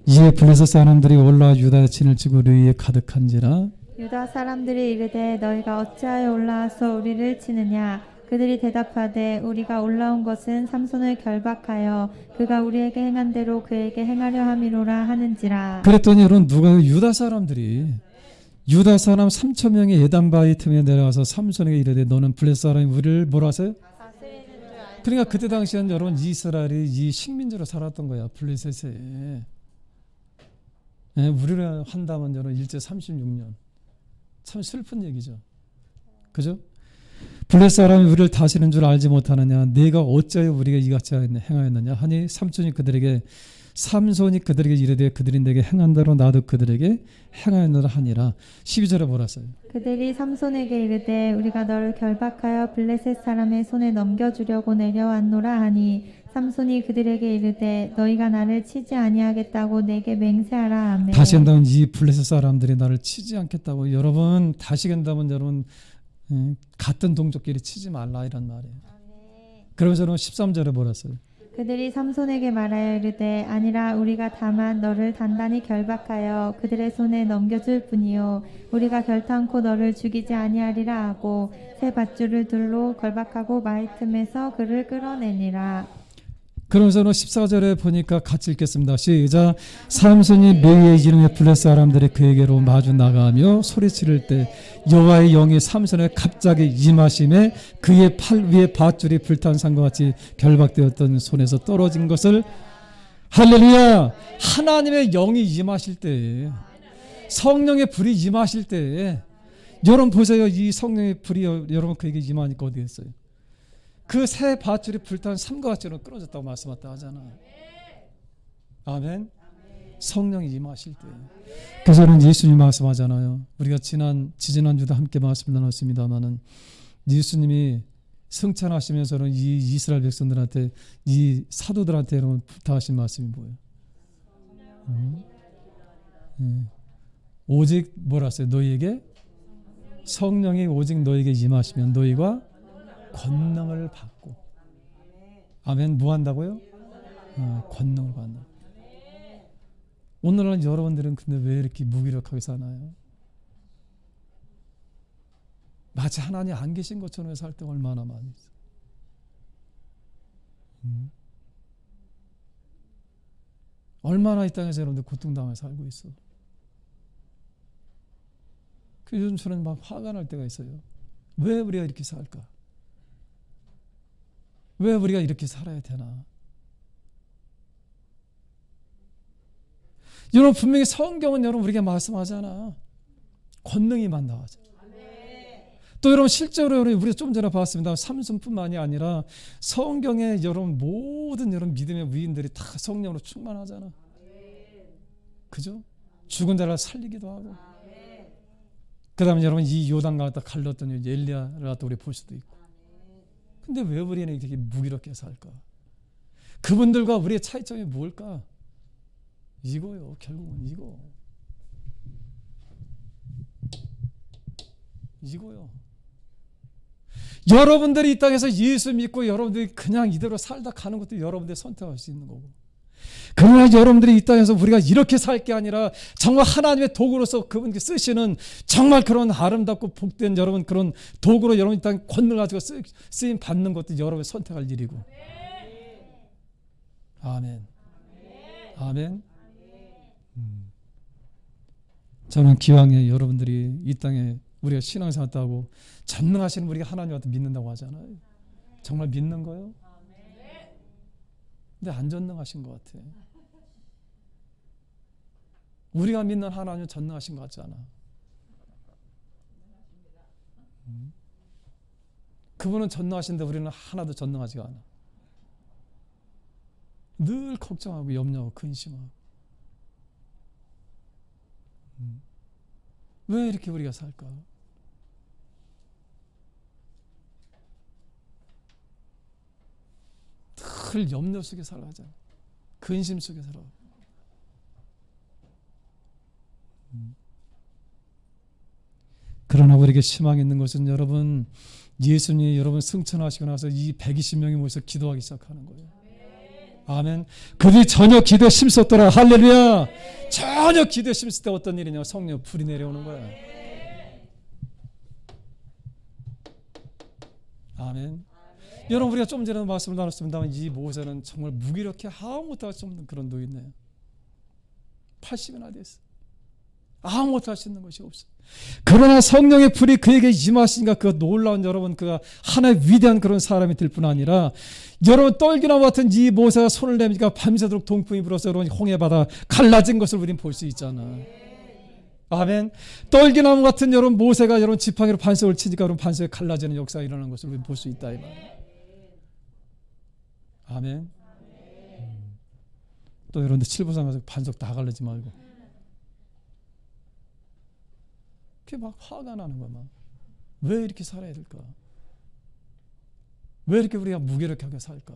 이에 블레셋 사람들이 올라와 유다의 진을 치고 르이에 가득한지라. 유다 사람들이 이르되 너희가 어찌하여 올라와서 우리를 치느냐. 그들이 대답하되 우리가 올라온 것은 삼손을 결박하여 그가 우리에게 행한 대로 그에게 행하려 함이로라 하는지라. 그랬더니 여러분 누가 유다 사람 3,000명이 에단바위 틈에 내려가서 삼손에게 이르되 너는 블레셋 사람이 우리를 뭐라 하세요? 그러니까 그때 당시에는 여러분 이스라엘이 이 식민지로 살았던 거야. 블레셋에. 예, 우리를 한다면 여러분 일제 36년. 참 슬픈 얘기죠. 그죠? 블레셋 사람이 우리를 다스리는 줄 알지 못하느냐. 내가 어찌하여 우리가 이같이 행하였느냐 하니 삼손이 그들에게 이르되 그들이 내게 행한 대로 나도 그들에게 행하였노라 하니라. 12절에 뭐라 써요? 그들이 삼손에게 이르되 우리가 너를 결박하여 블레셋 사람의 손에 넘겨주려고 내려왔노라 하니 삼손이 그들에게 이르되 너희가 나를 치지 아니하겠다고 내게 맹세하라 하매. 다시 한다면 이 블레셋 사람들이 나를 치지 않겠다고. 여러분 다시 한다면 여러분 같은 동족끼리 치지 말라 이란 말이에요. 그러면서 13절에 뭐라 써요? 그들이 삼손에게 말하여 이르되 아니라 우리가 다만 너를 단단히 결박하여 그들의 손에 넘겨줄 뿐이요 우리가 결탄코 너를 죽이지 아니하리라 하고 새 밧줄을 둘로 결박하고 마의 틈에서 그를 끌어내니라. 그러면서는 14절에 보니까 같이 읽겠습니다. 시작. 삼손이 레위의 이름에 불린 사람들이 그에게로 마주 나가며 소리치를 때 여호와의 영이 삼손에 갑자기 임하심에 그의 팔 위에 밧줄이 불탄 산과 같이 결박되었던 손에서 떨어진 것을 할렐루야. 하나님의 영이 임하실 때, 성령의 불이 임하실 때, 여러분 보세요. 이 성령의 불이 여러분 그에게 임하니까 어디 있어요? 그 새 밧줄이 불탄 삼과 같이는 끊어졌다고 말씀했다 하잖아. 아멘. 성령이 임하실 때. 그래서는 예수님 말씀하잖아요. 우리가 지지난주도 함께 말씀 나눴습니다마는 예수님이 승천하시면서는 이 이스라엘 백성들한테, 이 사도들한테 여러분 부탁하신 말씀이 뭐예요? 오직 뭐라 했어요? 너희에게 성령이 오직 너희에게 임하시면 너희가 권능을 받고. 아멘. 뭐 한다고요? 권능을 받는. 오늘날 여러분들은 근데 왜 이렇게 무기력하게 사나요? 마치 하나님 안 계신 것처럼 살 때 얼마나 많이 있어. 얼마나 이 땅에서 여러분들 고통당하며 살고 있어. 그 요즘 저는 막 화가 날 때가 있어요. 왜 우리가 이렇게 살까? 왜 우리가 이렇게 살아야 되나? 여러분 분명히 성경은 여러분 우리에게 말씀하잖아. 권능이만 나오죠. 또 여러분 실제로 우리가 좀 전에 봤습니다. 삼손뿐만이 아니라 성경에 여러분 모든 여러분 믿음의 위인들이 다 성령으로 충만하잖아. 그죠? 죽은 자를 살리기도 하고. 그 다음에 여러분 이 요단강을 딱 갈랐던 엘리야를 갖다 우리 볼 수도 있고. 근데 왜 우리는 이렇게 무기력하게 살까? 그분들과 우리의 차이점이 뭘까? 이거요. 결국은 이거요. 여러분들이 이 땅에서 예수 믿고 여러분들이 그냥 이대로 살다 가는 것도 여러분들이 선택할 수 있는 거고, 그러나 여러분들이 이 땅에서 우리가 이렇게 살 게 아니라 정말 하나님의 도구로서 그분께 쓰시는 정말 그런 아름답고 복된 여러분 그런 도구로 여러분 이 땅에 권능을 가지고 쓰임 받는 것도 여러분이 선택할 일이고. 아멘. 아멘. 저는 기왕에 여러분들이 이 땅에 우리가 신앙생활 하고 전능하시는 우리가 하나님한테 믿는다고 하잖아요. 정말 믿는 거요? 근데 안 전능하신 것 같아. 우리가 믿는 하나님은 전능하신 것 같지 않아. 그분은 전능하신데 우리는 하나도 전능하지가 않아. 늘 걱정하고 염려하고 근심하고. 왜 이렇게 우리가 살까? 늘 염려 속에 살아가잖아. 근심 속에 살아. 그러나 우리에게 희망이 있는 것은 여러분, 예수님이 여러분 승천하시고 나서 이 120명이 모여서 기도하기 시작하는 거예요. 아멘. 그들이 전혀 기도에 힘썼더라. 할렐루야. 전혀 기도에 힘쓸 때 어떤 일이냐? 성령 불이 내려오는 거야. 아멘. 여러분 우리가 좀 전에 말씀을 나눴습니다만 이 모세는 정말 무기력해 아무것도 할 수 없는 그런 노인네요. 80이나 됐어. 아무것도 할 수 있는 것이 없어. 그러나 성령의 불이 그에게 임하시니까 그 놀라운 여러분 그가 하나의 위대한 그런 사람이 될 뿐 아니라 여러분 떨기나무 같은 이 모세가 손을 내미니까 밤새도록 동풍이 불어서 여러분 홍해 바다 갈라진 것을 우리는 볼 수 있잖아. 아멘. 떨기나무 같은 여러분 모세가 여러분 지팡이로 반석을 치니까 여러분 반석이 갈라지는 역사가 일어나는 것을 우리는 볼 수 있다 이 말이에요. 아멘. 또 여러분들 칠보상 가서 반석 다 갈라지 말고. 그게 막 화가 나는 거야. 막. 왜 이렇게 살아야 될까? 왜 이렇게 우리가 무기력하게 살까?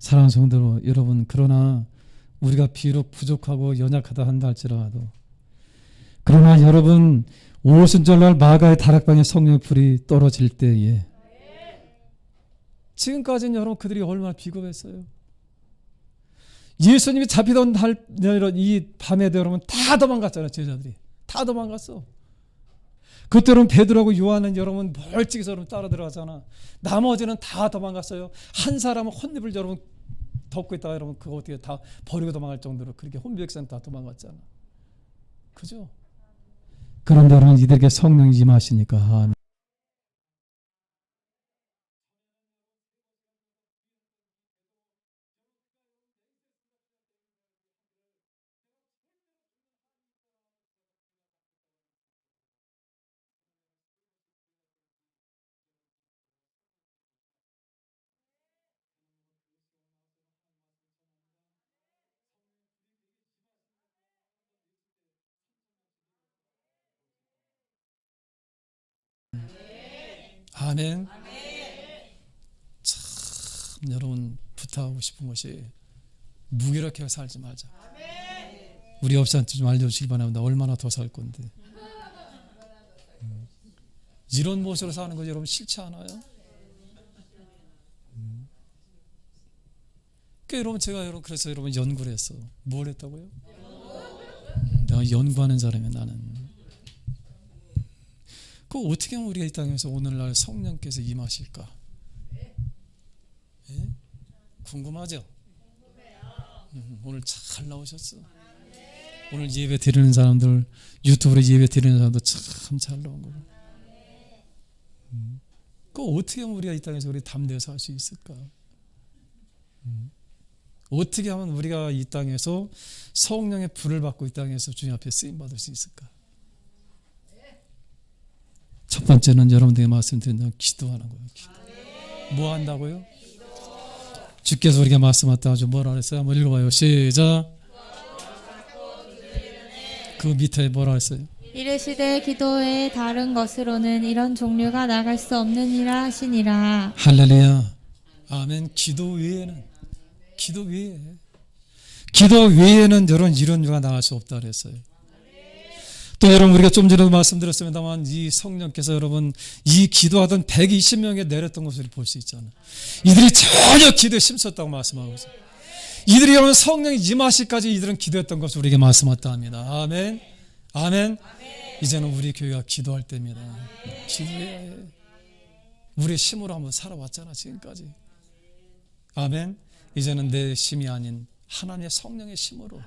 사랑하는 성도 여러분, 그러나 우리가 비록 부족하고 연약하다 한다 할지라도, 그러나 여러분 오순절날 마가의 다락방에 성령의 불이 떨어질 때에 지금까지는 여러분 그들이 얼마나 비겁했어요. 예수님이 잡히던 이 밤에도 여러분 다 도망갔잖아요. 제자들이 다 도망갔어. 그때 여러분 베드로하고 요한은 여러분 멀찍이서 여러분 따라 들어가잖아. 나머지는 다 도망갔어요. 한 사람은 혼입을 여러분 덮고 있다가 여러분 그거 어떻게 다 버리고 도망갈 정도로 그렇게 혼비백산 다 도망갔잖아. 그죠? 그런데 여러분 이들에게 성령이 임하시니까 아멘. 아멘. 참 여러분 부탁하고 싶은 것이 무기력하게 살지 말자. 우리 업사한테 좀 알려주시기 바랍니다. 얼마나 더 살 건데. 이런 모습으로 사는 거 여러분 싫지 않아요? 여러분 제가 여러분 그래서 여러분 연구를 했어. 뭘 했다고요? 내가 연구하는 사람이야 나는. 그 어떻게 하면 우리가 이 땅에서 오늘날 성령께서 임하실까? 예? 궁금하죠? 오늘 잘 나오셨어. 오늘 예배 드리는 사람들, 유튜브로 예배 드리는 사람도 참 잘 나온 거고. 그 어떻게 하면 우리가 이 땅에서 우리 담대해서 할 수 있을까? 어떻게 하면 우리가 이 땅에서 성령의 불을 받고 이 땅에서 주님 앞에 쓰임 받을 수 있을까? 첫 번째는 여러분들에게 말씀드린다면 기도하는 거예요. 기도. 뭐 한다고요? 주께서 우리에게 말씀하셨다고 뭐라 그랬어요? 한번 읽어봐요. 시작. 그 밑에 뭐라 했어요? 이르시되 기도의 다른 것으로는 이런 종류가 나갈 수 없느니라 하시니라. 할렐루야. 아멘. 기도 외에는 여러분 이런 유가 나갈 수 없다 그랬어요. 또 여러분 우리가 좀 전에도 말씀드렸습니다만 이 성령께서 여러분 이 기도하던 120명에 내렸던 것을 볼 수 있잖아요. 이들이 전혀 기도에 심었다고 말씀하고 있어요. 이들이 여러분 성령이 임하시까지 이들은 기도했던 것을 우리에게 말씀하셨다 합니다. 아멘. 아멘. 이제는 우리 교회가 기도할 때입니다. 기도해. 우리의 힘으로 한번 살아왔잖아 지금까지. 아멘. 이제는 내 힘이 아닌 하나님의 성령의 힘으로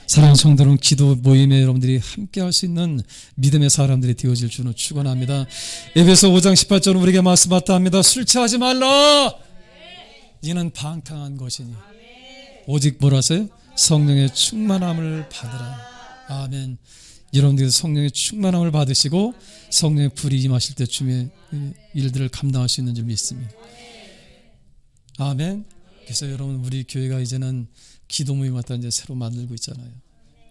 사랑하는 성도 여러분, 기도 모임에 여러분들이 함께 할 수 있는 믿음의 사람들이 되어질 줄은 축원합니다. 에베소 5장 18절 우리에게 말씀하셨다 합니다. 술 취하지 말라. 이는 방탕한 것이니 오직 뭐라세요? 성령의 충만함을 받으라. 아멘. 여러분들이 성령의 충만함을 받으시고 성령의 불이 임하실 때 주님의 일들을 감당할 수 있는 줄 믿습니다. 아멘. 그래서 여러분 우리 교회가 이제는 기도 모임 왔다 이제 새로 만들고 있잖아요.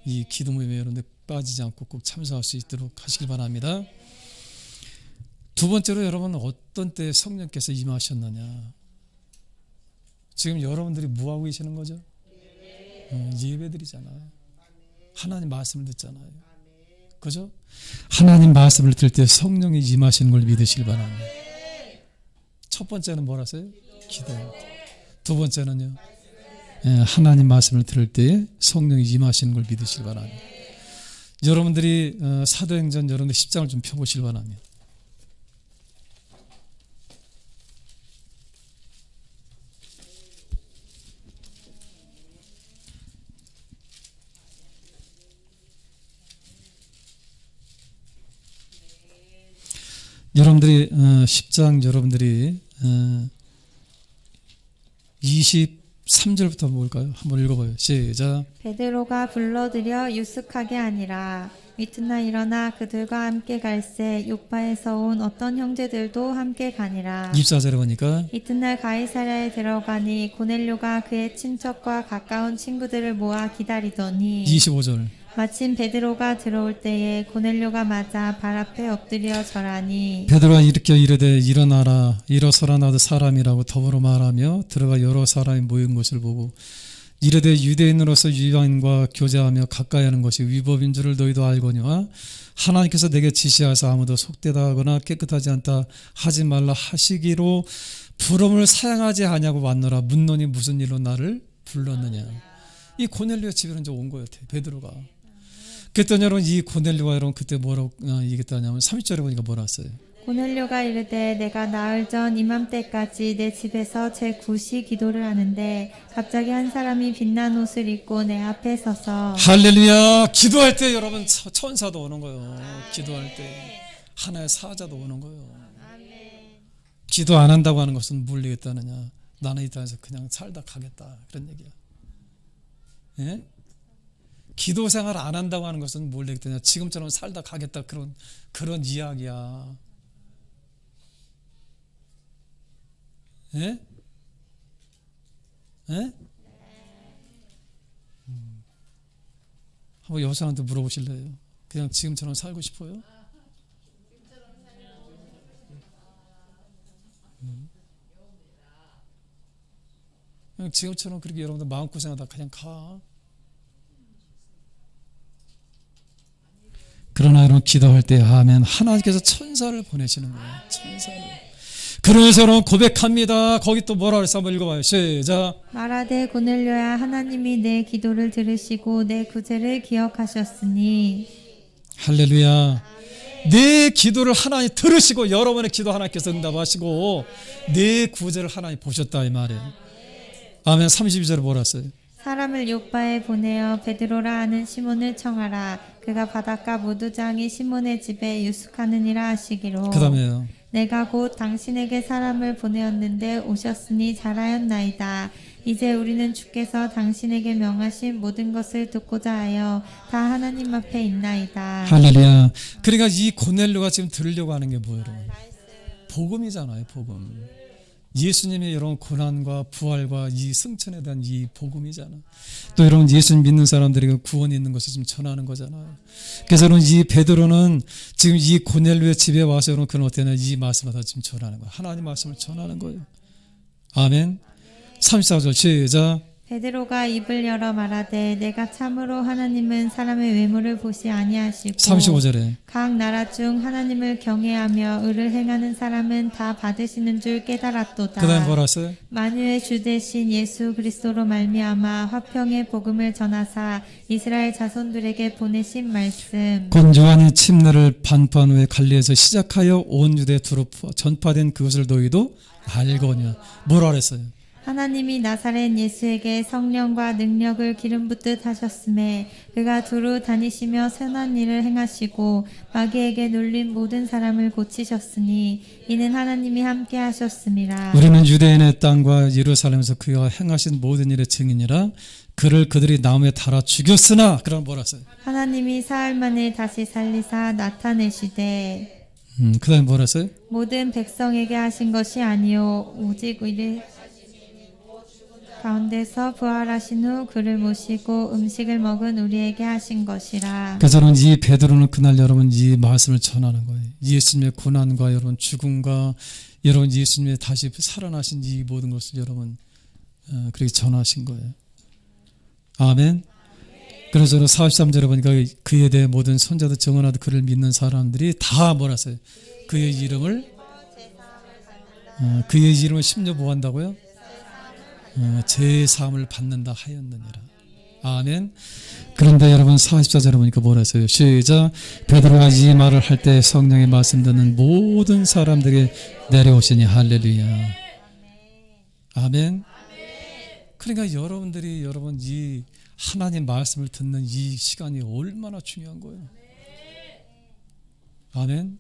이 기도 모임에 여러분들 빠지지 않고 꼭 참석할 수 있도록 하시길 바랍니다. 두 번째로 여러분 어떤 때 성령께서 임하셨느냐? 지금 여러분들이 뭐 하고 계시는 거죠? 예배 드리잖아요. 하나님 말씀을 듣잖아요. 그죠? 하나님 말씀을 들을 때 성령이 임하시는 걸 믿으시길 바랍니다. 첫 번째는 뭐라세요? 기도. 두 번째는요. 하나님 말씀을 들을 때 성령이 임하시는 걸 믿으시길 바랍니다. 여러분들이 사도행전 여러분들 10장을 좀 펴보시길 바랍니다. 여러분들이 10장 여러분들이 23절부터 볼까요? 한번 읽어봐요. 시작. 베드로가 불러들여 유숙하게 하니라. 이튿날 일어나 그들과 함께 갈새 요파에서 온 어떤 형제들도 함께 가니라. 24절에 보니까 이튿날 가이사랴에 들어가니 고넬료가 그의 친척과 가까운 친구들을 모아 기다리더니 25절 마침 베드로가 들어올 때에 고넬료가 맞아 발 앞에 엎드려 절하니 베드로가 일으켜 이르되 일어나라 일어서라 나도 사람이라고 더불어 말하며 들어가 여러 사람이 모인 것을 보고 이르되 유대인으로서 이방인과 교제하며 가까이 하는 것이 위법인 줄을 너희도 알거니와 하나님께서 내게 지시하사 아무도 속되다 하거나 깨끗하지 않다 하지 말라 하시기로 부름을 사양하지 아니하고 왔노라. 묻노니 무슨 일로 나를 불렀느냐. 이 고넬료의 집에는 이제 온 거예요, 베드로가. 그랬더니 여러분 이 고넬료가 여러분 그때 뭐라고 얘기했다냐면 30절에 보니까 뭐라 했어요? 고넬료가 이르되 내가 나흘 전 이맘때까지 내 집에서 제9시 기도를 하는데 갑자기 한 사람이 빛난 옷을 입고 내 앞에 서서 할렐루야. 기도할 때 여러분 천사도 오는 거예요. 기도할 때 하나의 사자도 오는 거예요. 기도 안 한다고 하는 것은 뭘 얘기했다느냐. 나는 이 땅에서 그냥 살다 가겠다 그런 얘기야. 예? 기도 생활 안 한다고 하는 것은 뭘 얘기했다냐. 지금처럼 살다 가겠다 그런 이야기야. 예? 예? 한번 여사한테 물어보실래요? 그냥 지금처럼 살고 싶어요? 그냥 지금처럼 그렇게 여러분들 마음고생하다 그냥 가. 그러나 여러분 기도할 때 아멘 하나님께서 천사를 보내시는 거예요. 천사를. 그러면서 여러분 고백합니다. 거기 또 뭐라 그랬어? 한번 읽어봐요. 시작. 말하되 고넬료야 하나님이 내 기도를 들으시고 내 구제를 기억하셨으니 할렐루야. 내 기도를 하나님 들으시고 여러분의 기도 하나님께서 응답하시고 내 구제를 하나님 보셨다 이 말이에요. 아멘. 32절에 뭐라 했어요? 사람을 요바에 보내어 베드로라 하는 시몬을 청하라. 그가 바닷가 무두장이 시몬의 집에 유숙하느니라 하시기로. 그 다음에요. 내가 곧 당신에게 사람을 보내었는데 오셨으니 잘하였나이다. 이제 우리는 주께서 당신에게 명하신 모든 것을 듣고자 하여 다 하나님 앞에 있나이다. 할렐루야. 그러니까 이 고넬료가 지금 들으려고 하는 게 뭐예요? 복음이잖아요. 복음. 예수님의 여러분 고난과 부활과 이 승천에 대한 이 복음이잖아. 또 여러분 예수님 믿는 사람들에게 구원이 있는 것을 지금 전하는 거잖아요. 그래서 여러분 이 베드로는 지금 이 고넬료의 집에 와서 여러분 그는 어때냐 이 말씀을 다 지금 전하는 거예요. 하나님 말씀을 전하는 거예요. 아멘. 34절 시작. 베드로가 입을 열어 말하되 내가 참으로 하나님은 사람의 외모를 보시 아니하시고 35절에 각 나라 중 하나님을 경외하며 의를 행하는 사람은 다 받으시는 줄 깨달았도다. 그 다음에 뭐라 했어요? 만유의 주 되신 예수 그리스도로 말미암아 화평의 복음을 전하사 이스라엘 자손들에게 보내신 말씀 곧 요한이 침례를 반포한 후에 갈리에서 시작하여 온 유대 두루 전파된 그것을 너희도 알거냐. 뭐라 그랬어요? 하나님이 나사렛 예수에게 성령과 능력을 기름 붓듯 하셨음에 그가 두루 다니시며 선한 일을 행하시고 마귀에게 눌린 모든 사람을 고치셨으니 이는 하나님이 함께 하셨음이라. 우리는 유대인의 땅과 예루살렘에서 그가 행하신 모든 일의 증인이라. 그를 그들이 나무에 달아 죽였으나 그럼 뭐라 했어요? 하나님이 사흘 만에 다시 살리사 나타내시되 그 다음에 뭐라 했어요? 모든 백성에게 하신 것이 아니요 오직 이를 가운데서 부활하신 후 그를 모시고 음식을 먹은 우리에게 하신 것이라. 그래서 저는 이 베드로는 그날 여러분 이 말씀을 전하는 거예요. 예수님의 고난과 여러분 죽음과 여러분 예수님의 다시 살아나신 이 모든 것을 여러분 그렇게 전하신 거예요. 아멘. 그래서 저는 43절에 보니까 그에 대해 모든 선자도 정언하도 그를 믿는 사람들이 다 뭐라 했어요? 그의 이름을 심려 뭐 한다고요? 제사함을 받는다 하였느니라. 아멘. 그런데 여러분 44절에 보니까 뭐라 했어요? 시작. 베드로가 이 말을 할 때 성령의 말씀 듣는 모든 사람들에게 내려오시니 할렐루야. 아멘. 그러니까 여러분들이 여러분 이 하나님 말씀을 듣는 이 시간이 얼마나 중요한 거예요. 아멘.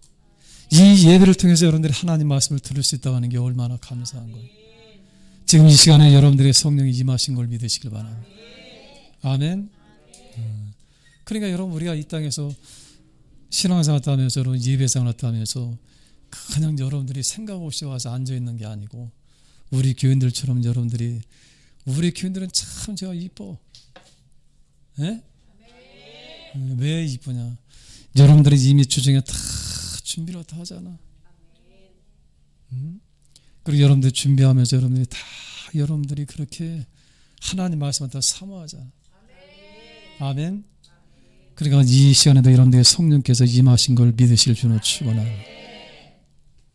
이 예배를 통해서 여러분들이 하나님 말씀을 들을 수 있다고 하는 게 얼마나 감사한 거예요. 지금 이 시간에 여러분들의 성령이 임하신 걸 믿으시길 바랍니다. 아멘. 그러니까 여러분 우리가 이 땅에서 신앙생활 하면서 여러분 예배생활 하면서 그냥 여러분들이 생각 없이 와서 앉아있는 게 아니고 우리 교인들처럼 여러분들이 우리 교인들은 참 제가 이뻐. 예? 왜 이쁘냐? 여러분들이 이미 주중에 다 준비를 다 하잖아. 그리고 여러분들 준비하면서 여러분들이 다 여러분들이 그렇게 하나님 말씀을 다 사모하잖아. 아멘. 그러니까 이 시간에도 여러분들의 성령께서 임하신 걸 믿으실 줄로 축원합니다.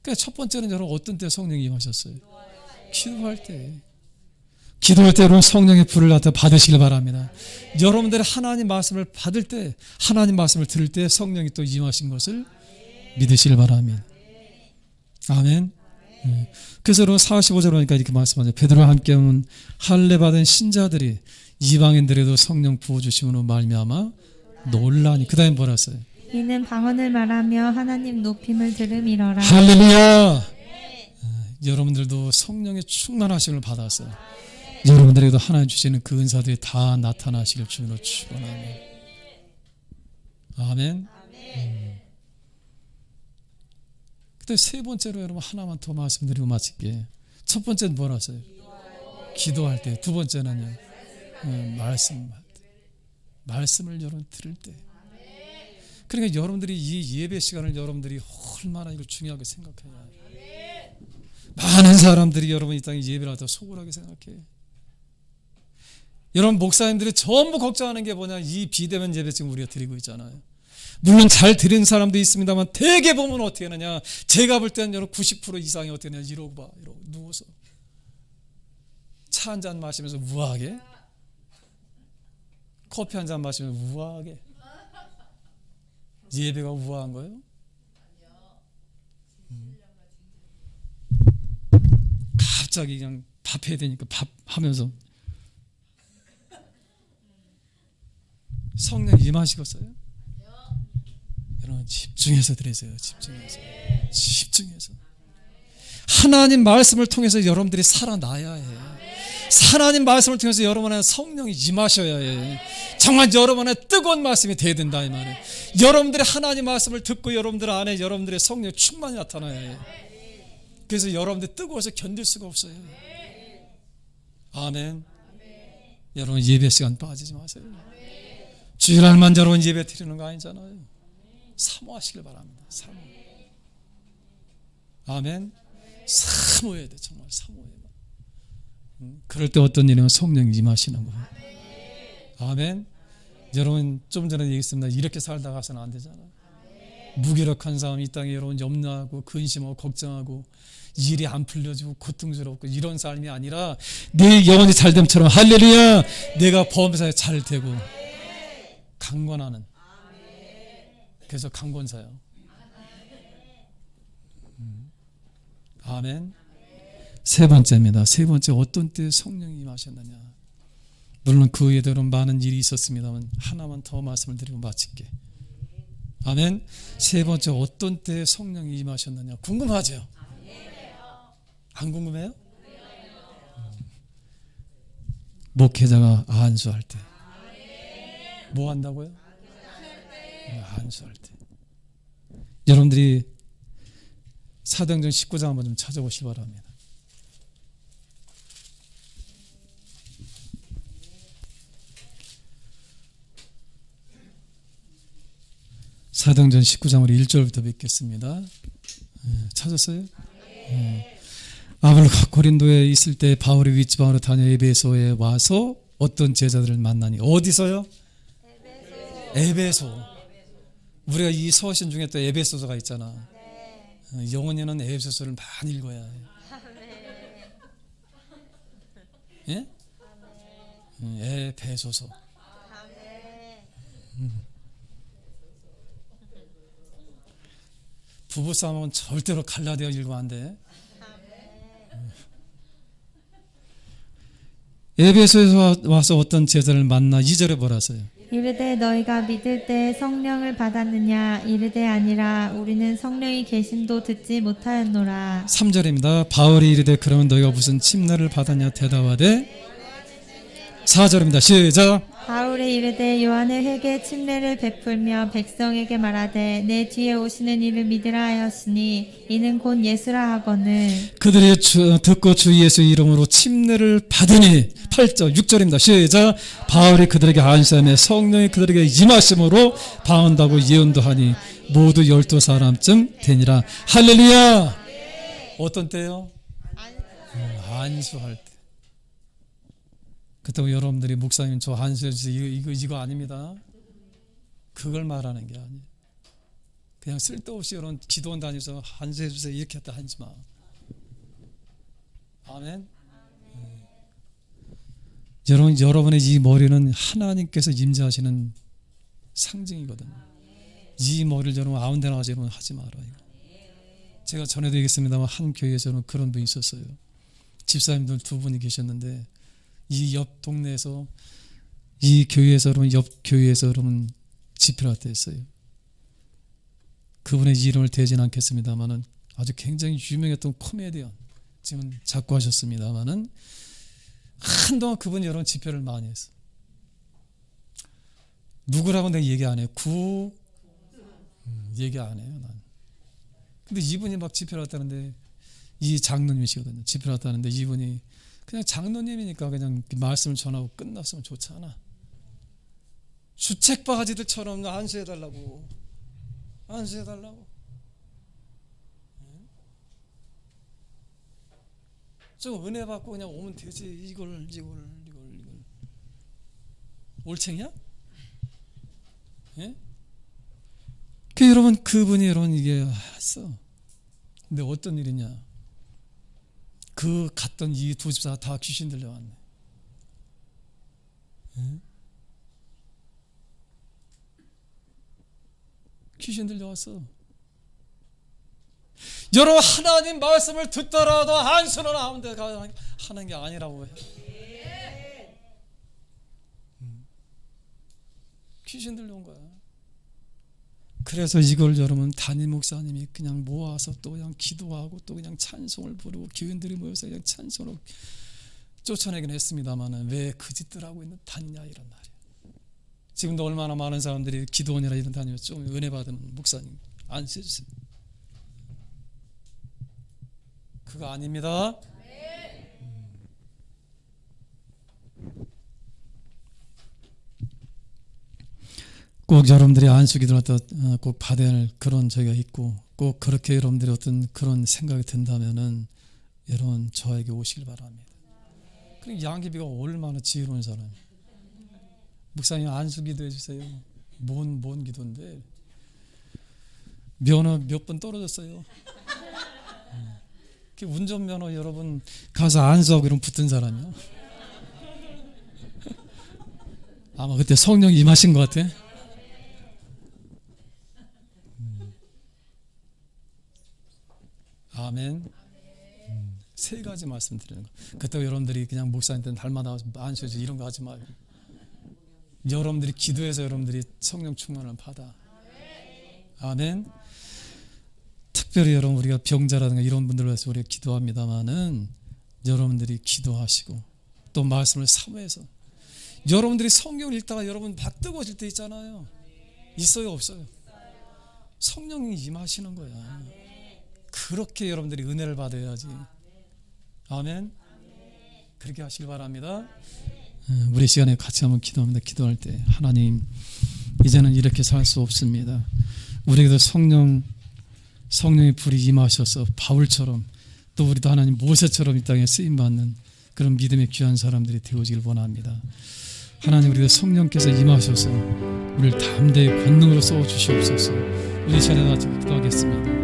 그러니까 첫 번째는 여러분 어떤 때 성령이 임하셨어요? 기도할 때. 기도할 때 여러분 성령의 불을 갖다 받으시길 바랍니다. 여러분들이 하나님 말씀을 받을 때, 하나님 말씀을 들을 때 성령이 또 임하신 것을 믿으시길 바랍니다. 아멘. 그래서 여러분 45절 보니까 이렇게 말씀하죠. 베드로와 함께 온 할례 받은 신자들이 이방인들에도 성령 부어주심으로 말미암아 놀라니. 그 다음에 뭐라 했어요? 이는 방언을 말하며 하나님 높임을 들음이러라. 할렐루야. 여러분들도 성령의 충만하심을 받았어요. 여러분들에게도 하나님 주시는 그 은사들이 다 나타나시길 주로 축원합니다. 아멘. 그때 세 번째로 여러분 하나만 더 말씀드리고 마칠게. 첫 번째는 뭐라 했어요? 기도할 때. 두 번째는요, 말씀할 때. 말씀을 여러분 들을 때. 그러니까 여러분들이 이 예배 시간을 여러분들이 얼마나 이걸 중요하게 생각해야 해요. 많은 사람들이 여러분 이 땅에 예배를 하다 소홀하게 생각해. 여러분 목사님들이 전부 걱정하는 게 뭐냐? 이 비대면 예배 지금 우리가 드리고 있잖아요. 물론 잘 드리는 사람도 있습니다만 대개 보면 어떻게 하느냐? 제가 볼 때는 여러분 90% 이상이 어떻게 하느냐? 이러고 봐. 이러고 누워서 차 한 잔 마시면서 우아하게, 커피 한 잔 마시면서 우아하게. 예배가 우아한 거예요? 갑자기 그냥 밥 해야 되니까 밥 하면서 성령 임하시겠어요? 여러분 집중해서 드리세요. 집중해서 하나님 말씀을 통해서 여러분들이 살아나야 해. 하나님 말씀을 통해서 여러분의 성령이 임하셔야 해. 정말 여러분의 뜨거운 말씀이 돼야 된다 이 말이에요. 여러분들이 하나님 말씀을 듣고 여러분들 안에 여러분들의 성령 충만히 나타나야 해. 그래서 여러분들 뜨거워서 견딜 수가 없어요. 아멘. 여러분 예배 시간 빠지지 마세요. 주일날만 여러분 예배 드리는 거 아니잖아요. 사모하시길 바랍니다. 사모. 아멘. 사모해야 돼. 정말 사모해야 돼. 그럴 때 어떤 일이면 성령이 임하시는 거예요. 아멘. 여러분 좀 전에 얘기했습니다. 이렇게 살다 가서는 안 되잖아요. 무기력한 삶, 이 땅에 여러분 염려하고 근심하고 걱정하고 일이 안 풀려지고 고통스럽고 이런 삶이 아니라 내 영혼이 잘됨처럼 할렐루야, 내가 범사에 잘 되고 강권하는, 그래서 강권사요. 아멘. 세 번째입니다. 세 번째, 어떤 때 성령이 임하셨느냐. 물론 그 외에도 많은 일이 있었습니다만 하나만 더 말씀을 드리고 마칠게. 아멘. 세 번째, 어떤 때 성령이 임하셨느냐. 궁금하죠? 안 궁금해요? 목회자가 안수할 때. 뭐 한다고요? 안수할 때. 여러분들이 사도행전 19장 한번 좀 찾아보시기 바랍니다. 사도행전 19장 우리 1절부터 뵙겠습니다. 찾았어요? 아볼로가 고린도에 있을 때 바울이 윗지방으로 다녀 에베소에 와서 어떤 제자들을 만나니. 어디서요? 에베소. 우리가 이 서신 중에 또 에베소서가 있잖아. 영혼이는 에베소서를 많이 읽어야 해요. 예? 에베소서. 부부싸움은 절대로 갈라디아 읽으면 안 돼. 에베소에서 와서 어떤 제자를 만나 2절에 뭐라 써요? 이르되 너희가 믿을 때 성령을 받았느냐. 이르되 아니라 우리는 성령이 계심도 듣지 못하였노라. 3절입니다. 바울이 이르되 그러면 너희가 무슨 침례를 받았냐 대답하되. 4절입니다. 시작. 바울이 이르되 요한의 회개 침례를 베풀며 백성에게 말하되 내 뒤에 오시는 이를 믿으라 하였으니 이는 곧 예수라 하거늘. 그들이 듣고 주 예수 이름으로 침례를 받으니 8절 6절입니다. 시작. 바울이 그들에게 안수하며 성령이 그들에게 임하심으로 방언다고 예언도 하니 모두 12사람쯤 되니라. 할렐루야. 어떤 때요? 안수할 때. 그렇다고 여러분들이 목사님 저 안수해 주세요 이거 아닙니다. 그걸 말하는 게 아니에요. 그냥 쓸데없이 이런 기도원 다니면서 안수해 주세요 이렇게 했다 하지 마. 아멘. 여러분의 이 머리는 하나님께서 임재하시는 상징이거든요. 이 머리를 여러분 아무 데나 가서 여러분 하지 말아요. 제가 전에도 얘기했습니다만 한 교회에서는 그런 분이 있었어요. 집사님들 2분이 계셨는데 이 옆 동네에서 이 교회에서 여러분 옆 교회에서 여러분 집회를 했어요. 그분의 이름을 대지는 않겠습니다만은 아주 굉장히 유명했던 코미디언 지금 자꾸 하셨습니다만은 한동안 그분이 여러분 집회를 많이 했어. 누구라고 내가 얘기 안 해요. 얘기 안 해요. 난. 근데 이분이 막 집회를 했다는데 이 장로님이시거든요. 집회를 했다는데 이분이 그냥 장로님이니까 그냥 말씀을 전하고 끝났으면 좋잖아. 주책 바가지들처럼 안수해달라고 좀 은혜 받고 그냥 오면 되지. 이걸 올챙이야? 예? 그 여러분 그분이 여러분 이게 했어. 근데 어떤 일이냐? 그 갔던 이 두 집사 다 귀신 들려왔네. 예? 귀신 들려왔어. 여러분 하나님 말씀을 듣더라도 안수는 아무데 하는 게 아니라고 해. 귀신 들려온 거야. 그래서 이걸 여러분 담임 목사님이 그냥 모아서 또 그냥 기도하고 또 그냥 찬송을 부르고 교인들이 모여서 그냥 찬송을 쫓아내긴 했습니다만은 왜 그 짓들 하고 있는 다니냐 이런 말이에요. 지금도 얼마나 많은 사람들이 기도원이라 이런 다니면서 좀 은혜 받은 목사님 안수해주세요. 그거 아닙니다. 꼭 여러분들이 안수기도를 꼭 받아야 할 그런 저희가 있고 꼭 그렇게 여러분들이 어떤 그런 생각이 든다면은 여러분 저에게 오시길 바랍니다. 그리고 양귀비가 얼마나 지혜로운 사람. 목사님 안수기도 해주세요. 뭔 기도인데 면허 몇 번 떨어졌어요. 운전면허 여러분 가서 안수하고 이런 붙은 사람이요. 아마 그때 성령이 임하신 것 같아. 아멘. 3가지 말씀드리는 거. 그때 여러분들이 그냥 목사님들 날마다 안수해서 이런 거 하지 마요. 여러분들이 기도해서 여러분들이 성령 충만을 받아. 아멘. 특별히 여러분 우리가 병자라든가 이런 분들을 위해서 우리가 기도합니다만은 여러분들이 기도하시고 또 말씀을 사모해서 여러분들이 성경을 읽다가 여러분 막 뜨거워질 때 있잖아요. 있어요 없어요? 성령이 임하시는 거야. 그렇게 여러분들이 은혜를 받아야지. 아멘. 그렇게 하시길 바랍니다. 우리 시간에 같이 한번 기도합니다. 기도할 때 하나님 이제는 이렇게 살 수 없습니다. 우리에게도 성령의 불이 임하셔서 바울처럼 또 우리도 하나님 모세처럼 이 땅에 쓰임받는 그런 믿음의 귀한 사람들이 되어지길 원합니다. 하나님 우리가 성령께서 임하셔서 우리를 담대히 권능으로 써주시옵소서. 우리 시간에 같이 기도하겠습니다.